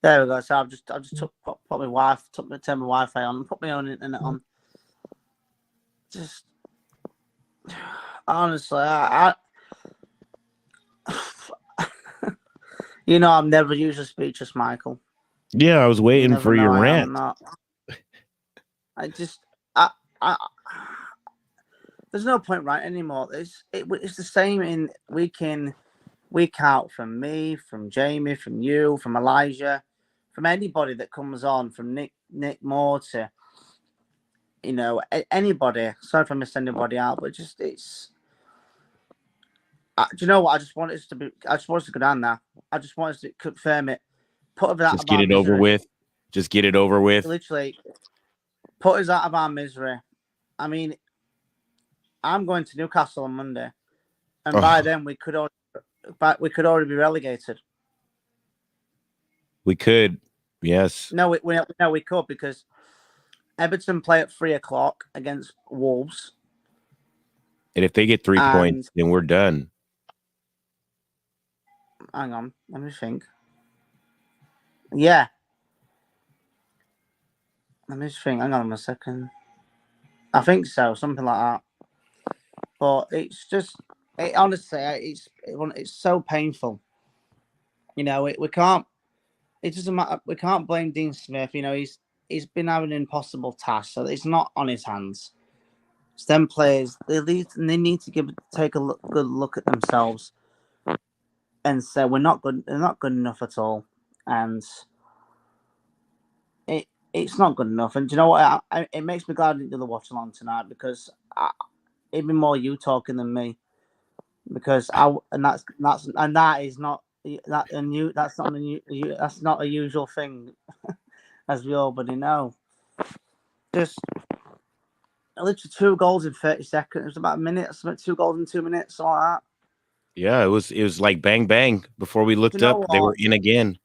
There we go. So I've just took my wife, turn my Wi-Fi on, put my own internet on. Just honestly, I I'm never usually speechless, Michael. Yeah, I was waiting for your rant. There's no point ranting anymore. It's the same in week out from me, from Jamie, from you, from Elijah, from anybody that comes on, from Nick Moore to, anybody. Sorry if I missed anybody out, but just it's. Do you know what? I just want us to go down now. I just want us to confirm it. Just get it over with. Just get it over with. Literally, put us out of our misery. I mean, I'm going to Newcastle on Monday, and by then we could already be relegated. We could, yes. No, we could because Everton play at 3:00 against Wolves, and if they get 3 points, then we're done. Hang on, let me think. Yeah. Let me just think. Hang on a second. I think so, something like that. But it's just, honestly, it's so painful. We can't. It doesn't matter. We can't blame Dean Smith. He's been having an impossible task, so it's not on his hands. It's them players. They need to take a good look at themselves. and say we're not good. They're not good enough at all, and it's not good enough. And do you know what? It makes me glad I didn't do the watch along tonight because it'd be more you talking than me. Because that is not that a new. That's not a new. That's not a usual thing, as we already know. Just literally 2 goals in 30 seconds. It was about a minute. About 2 goals in 2 minutes, something like that. Yeah, it was like bang bang. Before we looked up, they were in again.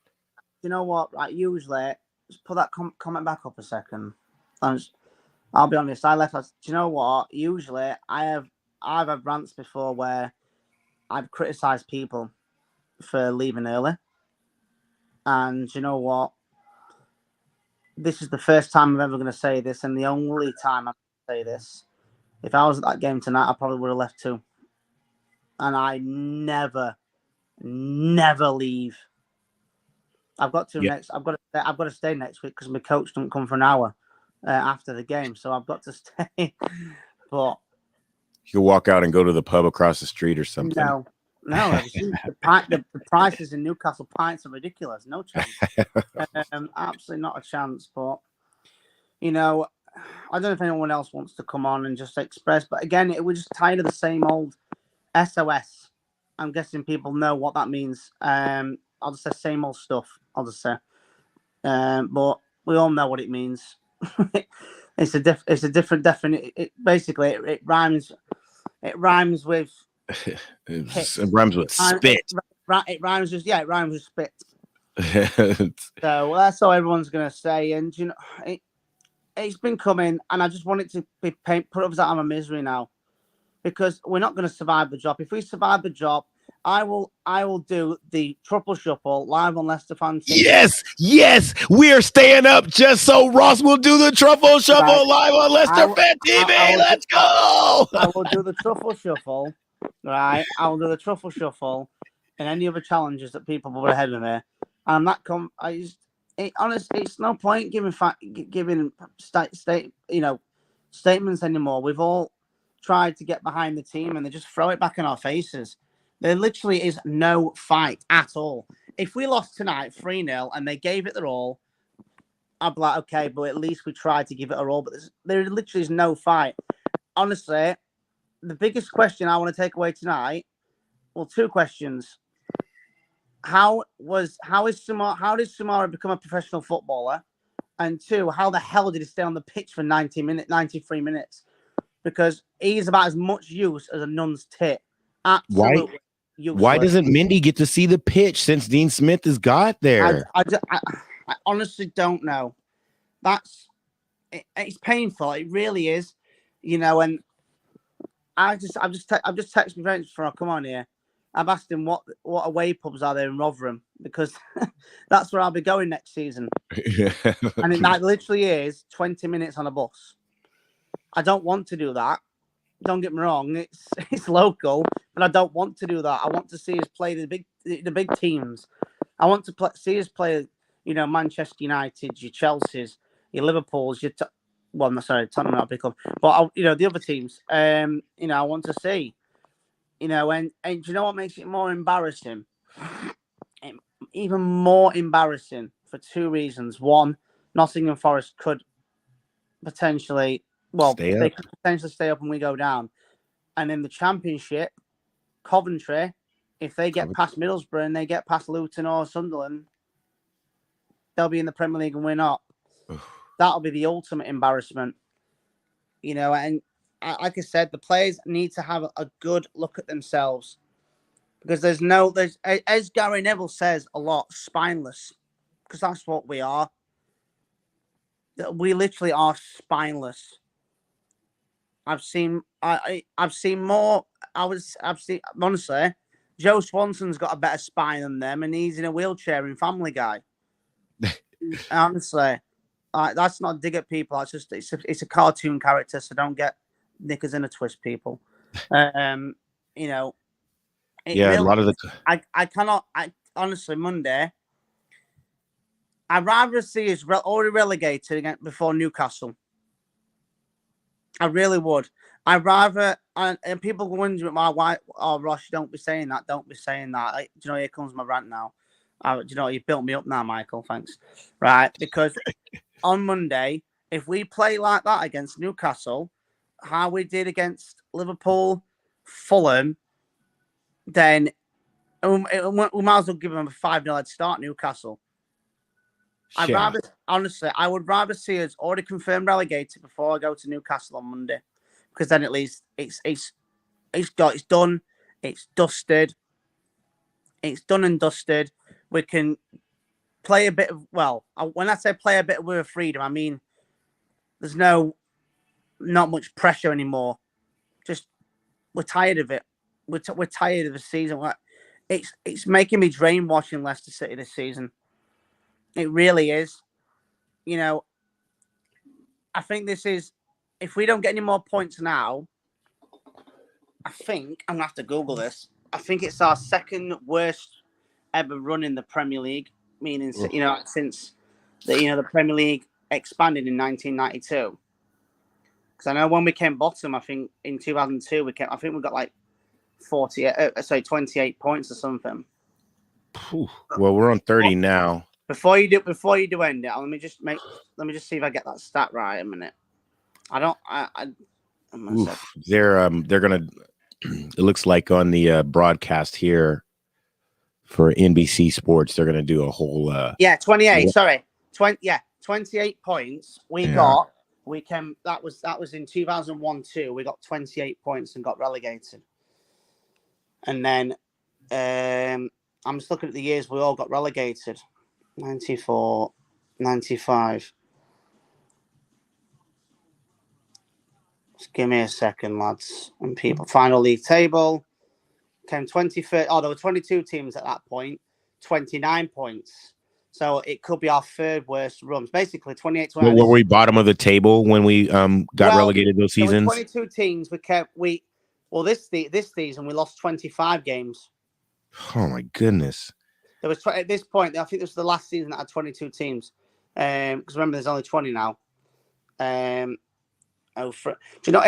You know what? Like usually, just put that comment back up a second. I'll be honest. I left. Do you know what? Usually, I've had rants before where I've criticised people for leaving early, and you know what? This is the first time I'm ever going to say this, and the only time I'm going to say this. If I was at that game tonight, I probably would have left too. And I never leave. I've got to next. I've got to stay next week because my coach doesn't come for an hour after the game, so I've got to stay. But you can walk out and go to the pub across the street or something. No. The prices in Newcastle pints are ridiculous. No chance. Absolutely not a chance. But you know, I don't know if anyone else wants to come on and just express. But again, we're just tired of the same old SOS. I'm guessing people know what that means. I'll just say same old stuff. I'll just say. But we all know what it means. It's a different definition. It rhymes. It rhymes with. It rhymes with spit. It rhymes with spit. So that's all everyone's gonna say. And you know, it's been coming, and I just want it to be put us out of my misery now, because we're not going to survive the job. If we survive the job, I will do the triple shuffle live on Leicester Fan TV. Yes, we are staying up just so Ross will do the truffle shuffle live on Leicester Fan TV. Let's go! I will do the truffle shuffle. Right, I will do the truffle shuffle and any other challenges that people put ahead of me. And that honestly, it's no point giving statements anymore. We've all tried to get behind the team and they just throw it back in our faces. There literally is no fight at all. If we lost tonight 3-0 and they gave it their all, I'd be like, okay, but at least we tried to give it our all. But there literally is no fight. Honestly, the biggest question I want to take away tonight, well, 2 questions. How did Samara become a professional footballer? And 2, how the hell did he stay on the pitch for 93 minutes? Because he's about as much use as a nun's tit. Absolutely. Why doesn't Mindy get to see the pitch since Dean Smith has got there? I honestly don't know. It's painful. It really is. You know, and I've just texted my friends before I come on here. I've asked him what away pubs are there in Rotherham, because that's where I'll be going next season. And that literally is 20 minutes on a bus. I don't want to do that. Don't get me wrong, it's local, but I don't want to do that. I want to see us play the big teams. I want to see us play, Manchester United, your Chelseas, your Liverpools, Tottenham not pick up, but the other teams. I want to see, and do you know what makes it more embarrassing? Even more embarrassing for 2 reasons. One, Nottingham Forest could potentially. Well, they could potentially stay up and we go down. And in the Championship, Coventry, if they get past Middlesbrough and they get past Luton or Sunderland, they'll be in the Premier League and we're not. That'll be the ultimate embarrassment. And like I said, the players need to have a good look at themselves. Because there's as Gary Neville says a lot, spineless. Because that's what we are. We literally are spineless. I've seen more. Honestly, Joe Swanson's got a better spine than them, and he's in a wheelchair in Family Guy. Honestly, that's not a dig at people. It's a cartoon character, so don't get knickers in a twist, people. A lot of the. I cannot. Honestly, Monday. I'd rather see us already relegated again before Newcastle. I really would. I'd rather and people go wondering why. Oh, Ross, don't be saying that. Don't be saying that. Do you know? Here comes my rant now. Do you know? You built me up now, Michael. Thanks. Right, because on Monday, if we play like that against Newcastle, how we did against Liverpool, Fulham, then we might as well give them a 5-0 head start. Newcastle. Yeah. I would rather see us already confirmed relegated before I go to Newcastle on Monday, because then at least it's done, it's dusted, it's done and dusted. We can play a bit of when I say play a bit with freedom, I mean there's not much pressure anymore. Just we're tired of it. We're tired of the season. It's making me drain watching Leicester City this season. It really is. You know, I think this is, if we don't get any more points now, I think I'm gonna have to Google this. I think it's our second worst ever run in the Premier League. Meaning, since the Premier League expanded in 1992. Because I know when we came bottom, I think in 2002 I think we got like 28 points or something. Well, we're on 30 now. Before you do end it, let me just see if I get that stat right a minute. They're gonna. It looks like on the broadcast here for NBC Sports, they're gonna do a whole. 28. Sorry, 28 points. That was in 2001-2. We got 28 points and got relegated. And then I'm just looking at the years we all got relegated. 94, 95. Just give me a second, lads. And people, final league table. Came 23rd. Oh, there were 22 teams at that point. 29 points. So it could be our third worst runs. Basically, 28. Were we bottom of the table when we got relegated those seasons? 22 teams. This season we lost 25 games. Oh my goodness. There was at this point. I think this was the last season that had 22 teams. Because remember, there's only 20 now. Do you know?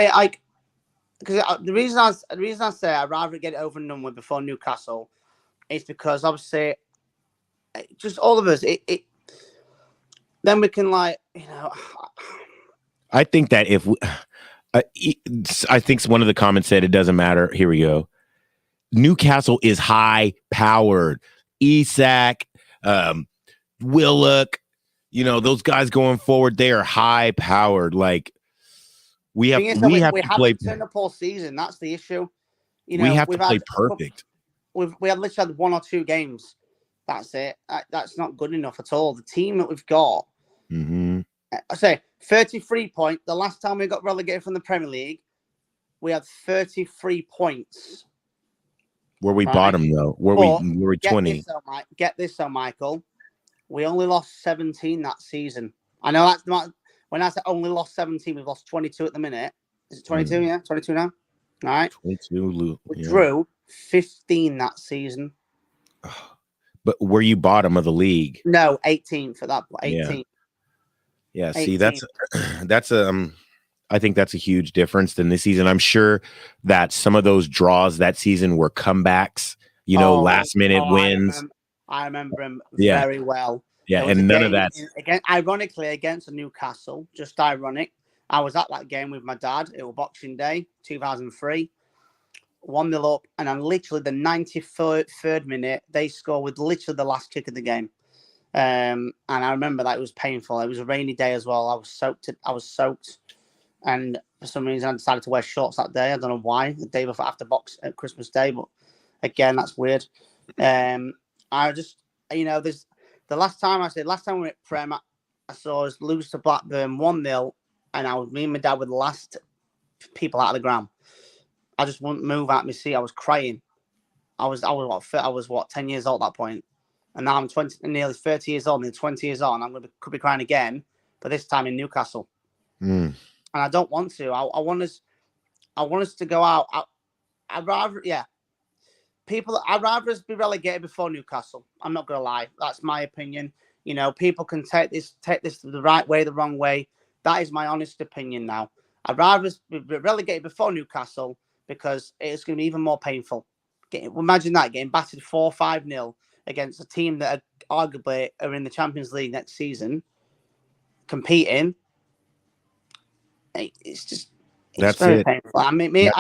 Because the reason I say I'd rather get it over and done with before Newcastle is because obviously, just all of us. Then we can I think that if I think one of the comments said it doesn't matter. Here we go. Newcastle is high powered. Isak, Willock, those guys going forward, they are high powered. Like we have to turn up all season. That's the issue. We have to play perfect. We had literally had 1 or 2 games. That's it. That's not good enough at all. The team that we've got, I say 33 points. The last time we got relegated from the Premier League, we had 33 points. Were we bottom though? Were we 20? Get this though, Michael. We only lost 17 that season. I know that's not. When I say only lost 17, we've lost 22 at the minute. Is it 22? Yeah, 22 now. All right. 22. We drew 15 that season. But were you bottom of the league? No, 18th at that point. 18. Yeah. See, that's I think that's a huge difference than this season. I'm sure that some of those draws that season were comebacks, last minute wins. I remember them very well. Yeah, and none of that. Ironically, against Newcastle, just ironic. I was at that game with my dad. It was Boxing Day, 2003. 1-0 up, and on literally the 93rd minute, they score with literally the last kick of the game. And I remember that it was painful. It was a rainy day as well. I was soaked. And for some reason, I decided to wear shorts that day. I don't know why. The day before, after Christmas Day, but again, that's weird. I just, there's the last time we were at Prem, I saw us lose to Blackburn 1-0, and me and my dad were the last people out of the ground. I just wouldn't move out of my seat. I was crying. I was 10 years old at that point, and now I'm nearly 30 years old. And 20 years on, could be crying again, but this time in Newcastle. And I don't want to. I want us to go out. I'd rather us be relegated before Newcastle. I'm not gonna lie. That's my opinion. People can take this the right way, the wrong way. That is my honest opinion now. I'd rather us be relegated before Newcastle because it's going to be even more painful. Imagine that, getting battered 4-5-0 against a team that are arguably are in the Champions League next season, competing. It's very painful. I mean, it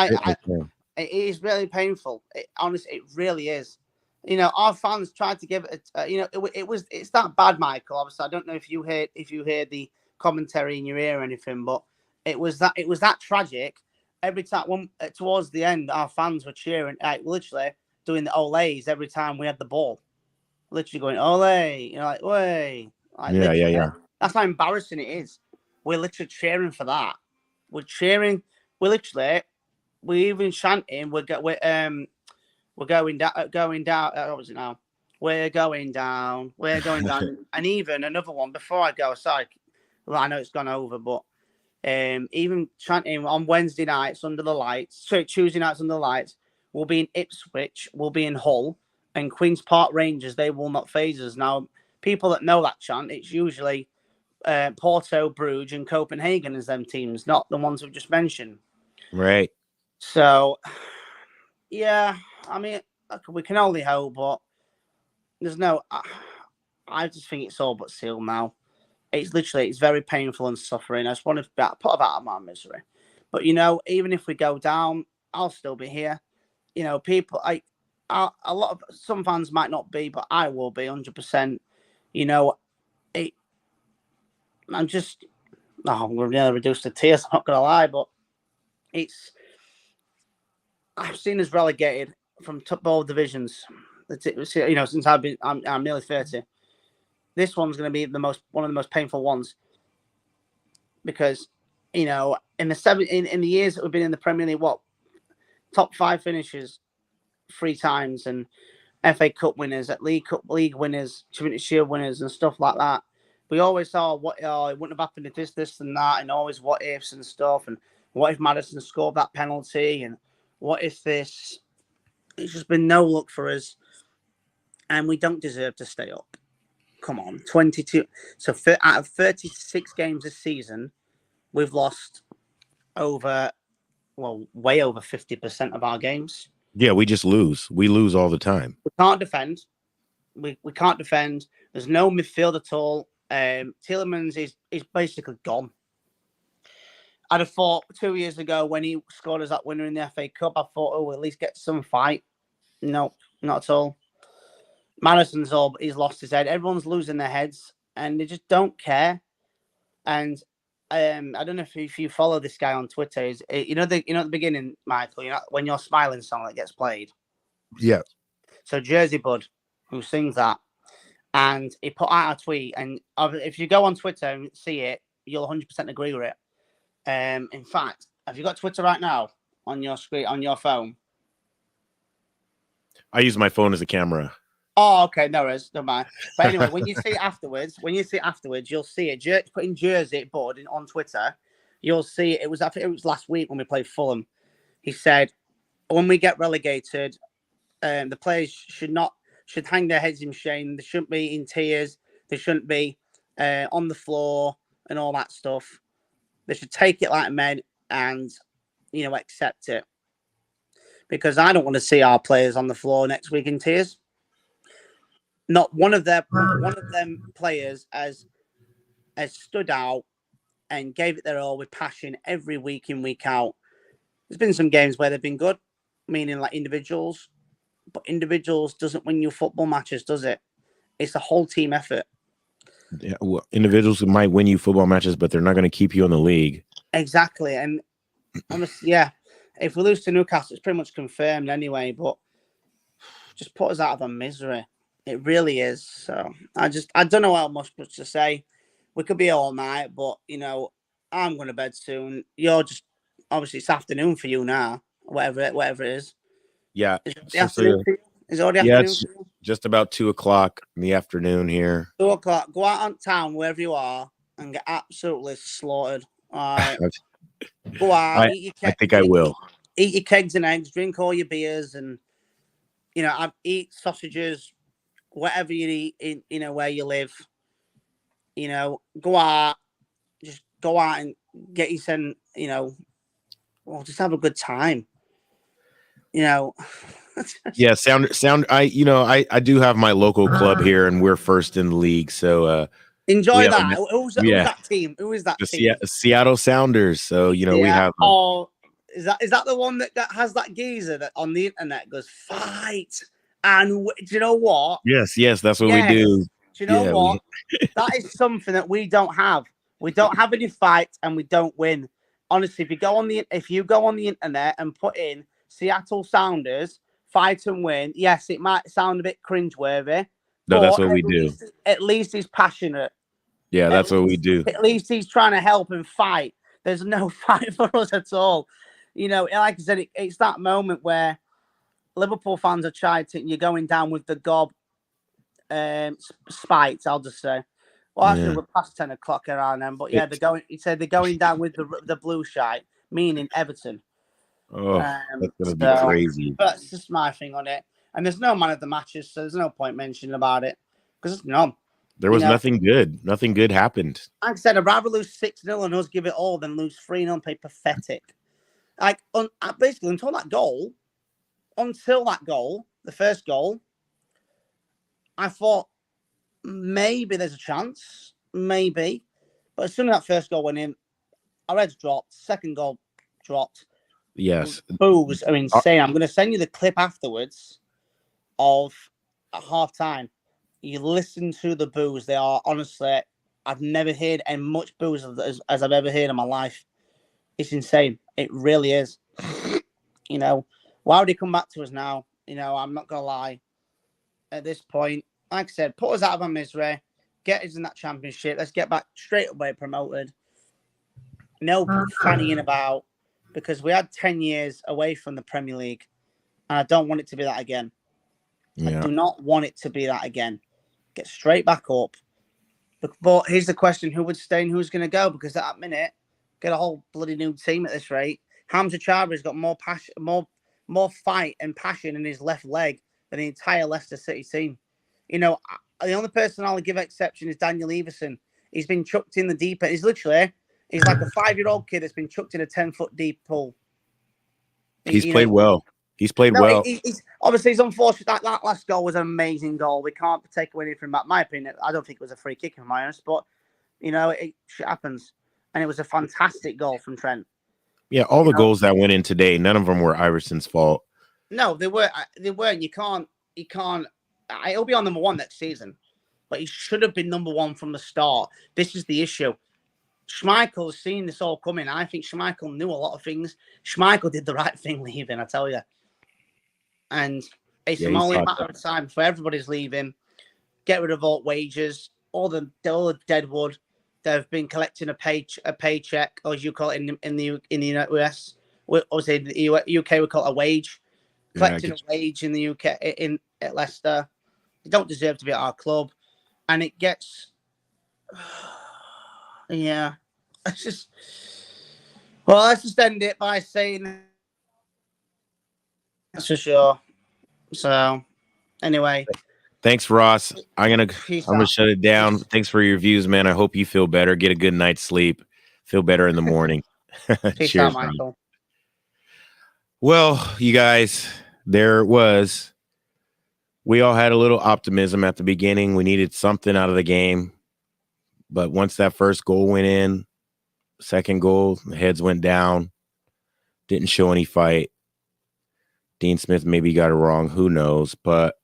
is really painful. Honestly, it really is. You know, our fans tried to give it. It's that bad, Michael. Obviously, I don't know if you heard the commentary in your ear or anything, but it was that tragic. Every time towards the end, our fans were cheering, literally doing the olays every time we had the ball. Literally going olay, like way, like yeah. That's how embarrassing it is. We're literally cheering for that. We're cheering. We're even chanting. We're going down. What was it now? We're going down. We're going down. And even another one before I go. Sorry, well, I know it's gone over, but even chanting on Wednesday nights under the lights. Sorry, Tuesday nights under the lights. We'll be in Ipswich. We'll be in Hull and Queen's Park Rangers. They will not phase us. Now, people that know that chant, it's usually Porto, Bruges, and Copenhagen as them teams, not the ones we've just mentioned. Right. So, yeah, I mean, we can only hope, but there's no. I just think it's all but sealed now. It's very painful and suffering. I just want to put about out of my misery. But even if we go down, I'll still be here. People, some fans might not be, but I will be 100%. I'm just. I'm going to reduce the tears. I'm not going to lie, but I've seen us relegated from both divisions. Since I'm nearly 30. This one's going to be one of the most painful ones because in the years that we've been in the Premier League, top 5 finishes 3 times, and FA Cup winners, at League winners, Community Shield winners, and stuff like that. We always saw it wouldn't have happened if this, and that, and always what ifs and stuff, and what if Maddison scored that penalty, and what if this? It's just been no luck for us, and we don't deserve to stay up. Come on, 22. So out of 36 games this season, we've lost way over 50% of our games. Yeah, we just lose. We lose all the time. We can't defend. We can't defend. There's no midfield at all. Tielemans is basically gone. I'd have thought 2 years ago when he scored us that winner in the FA Cup, I thought, we'll at least get some fight. No, not at all. He's lost his head. Everyone's losing their heads, and they just don't care. And I don't know if you follow this guy on Twitter. At the beginning, Michael, when your smiling song that gets played. Yeah. So Jersey Bud, who sings that, and he put out a tweet. And if you go on Twitter and see it, you'll 100% agree with it. In fact, have you got Twitter right now on your screen on your phone? I use my phone as a camera. Oh, okay, no worries, don't mind. But anyway, when you see it afterwards, you'll see it. Putting Jersey Bud on Twitter, you'll see it. I think it was last week when we played Fulham. He said, when we get relegated, the players should hang their heads in shame. They shouldn't be in tears. They shouldn't be on the floor and all that stuff. They should take it like men and accept it. Because I don't want to see our players on the floor next week in tears. Not one of them players has stood out and gave it their all with passion every week in, week out. There's been some games where they've been good, meaning like individuals, but individuals doesn't win you football matches, does it? It's a whole team effort. Yeah, well, individuals might win you football matches, but they're not going to keep you in the league. Exactly, and honestly, yeah, if we lose to Newcastle, it's pretty much confirmed anyway. But just put us out of our misery. It really is. So I don't know how much to say. We could be all night, but I'm going to bed soon. You're just obviously it's afternoon for you now. Whatever it is. Yeah. Is it the afternoon for you? Is it already afternoon? It's just about 2:00 in the afternoon here. 2:00. Go out on town wherever you are and get absolutely slaughtered. All right. Go out. I think I will. Eat your kegs and eggs. Drink all your beers, and eat sausages. Whatever you eat in, where you live, go out, just go out and get you some, just have a good time. Yeah, sound. I do have my local club here, and we're first in the league. So enjoy that. Who's that team? Who is that team? Seattle Sounders. So we have. Oh, is that the one that has that geezer that on the internet goes fight? And do you know what? Yes, that's what we do. Do you know what? That is something that we don't have. We don't have any fights, and we don't win. Honestly, if you go on the internet and put in Seattle Sounders fight and win, yes, it might sound a bit cringeworthy. No, that's what we do. At least he's passionate. Yeah, that's what we do. At least he's trying to help and fight. There's no fight for us at all. Like I said, it's that moment where Liverpool fans are chanting, "You're going down with the gob." Spite, I'll just say. Well, actually, we're past 10 o'clock around then, but yeah, he said they're going down with the blue shite, meaning Everton. Oh, that's gonna be crazy. But that's just my thing on it. And there's no man of the matches, so there's no point mentioning about it because there's none. There was nothing good. Nothing good happened. Like I said, I'd rather lose 6-0 and us give it all than lose 3-0 and play pathetic. Like basically until that goal, the first goal. I thought maybe there's a chance, maybe. But as soon as that first goal went in, our heads dropped. Second goal dropped. Yes. Boos are insane. I'm going to send you the clip afterwards of at half time. You listen to the boos. They are honestly, I've never heard as much boos as I've ever heard in my life. It's insane. It really is. Why would he come back to us now? I'm not going to lie. At this point, like I said, put us out of our misery, get us in that championship. Let's get back straight away promoted. No fannying about, because we had 10 years away from the Premier League, and I don't want it to be that again. Yeah. I do not want it to be that again. Get straight back up. But here's the question: who would stay and who's going to go? Because at that minute, get a whole bloody new team at this rate. Hamza Chara's got more passion, more fight and passion in his left leg than the entire Leicester City team. The only person I'll give exception is Daniel Everson. He's been chucked in the deep end. He's like a 5-year-old kid that's been chucked in a 10-foot deep pool. He's played well. He's played well. Obviously, it's unfortunate. That last goal was an amazing goal. We can't take away anything from that. My opinion, I don't think it was a free kick, if I'm honest, but, it happens. And it was a fantastic goal from Trent. Yeah, all the goals that went in today, none of them were Iverson's fault. No, they weren't. You can't. He'll be on number one next season, but he should have been number one from the start. This is the issue. Schmeichel's seen this all coming. I think Schmeichel knew a lot of things. Schmeichel did the right thing leaving, I tell you. And it's only a matter of time for everybody's leaving. Get rid of all wages, all the deadwood. They've been collecting a paycheck, or as you call it in the US. Obviously, in the UK we call it a wage. Collecting a wage in the UK at Leicester. They don't deserve to be at our club, and it gets. Yeah, let's just end it by saying that's for sure. So, anyway, thanks, Ross. I'm gonna shut it down. Thanks for your views, man. I hope you feel better. Get a good night's sleep. Feel better in the morning. Peace out, Michael. Well, you guys, we all had a little optimism at the beginning. We needed something out of the game. But once that first goal went in, second goal, the heads went down. Didn't show any fight. Dean Smith maybe got it wrong. Who knows? But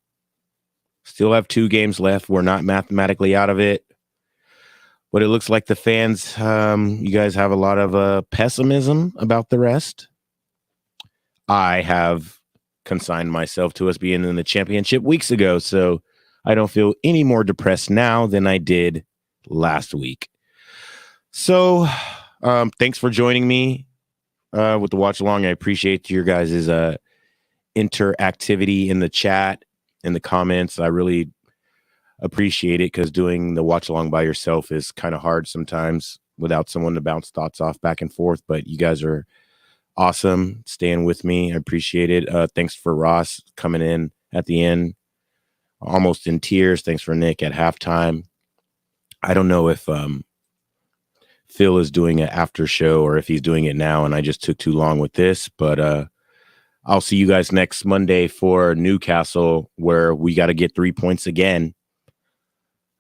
still have 2 games left. We're not mathematically out of it. But it looks like the fans, you guys have a lot of pessimism about the rest. I have consigned myself to us being in the championship weeks ago, so I don't feel any more depressed now than I did last week. So thanks for joining me with the watch along. I appreciate your guys' interactivity in the chat, in the comments. I really appreciate it, because doing the watch along by yourself is kind of hard sometimes without someone to bounce thoughts off back and forth. But you guys are awesome staying with me. I appreciate it. Thanks for Ross coming in at the end, almost in tears. Thanks for Nick at halftime. I don't know if Phil is doing an after show or if he's doing it now and I just took too long with this, but I'll see you guys next Monday for Newcastle, where we got to get 3 points again.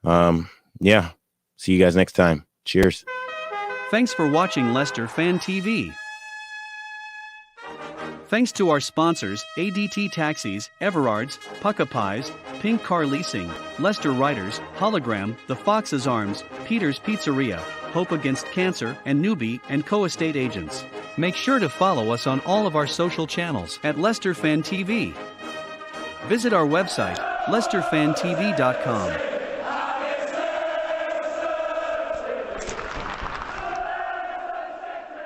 Yeah. See you guys next time. Cheers. Thanks for watching Leicester Fan TV. Thanks to our sponsors, ADT Taxis, Everard's, Pucka Pies, Pink Car Leasing, Leicester Riders, Hologram, The Fox's Arms, Peter's Pizzeria, Hope Against Cancer, and Newbie & Co. Estate Agents. Make sure to follow us on all of our social channels at Leicester Fan TV. Visit our website, leicesterfantv.com.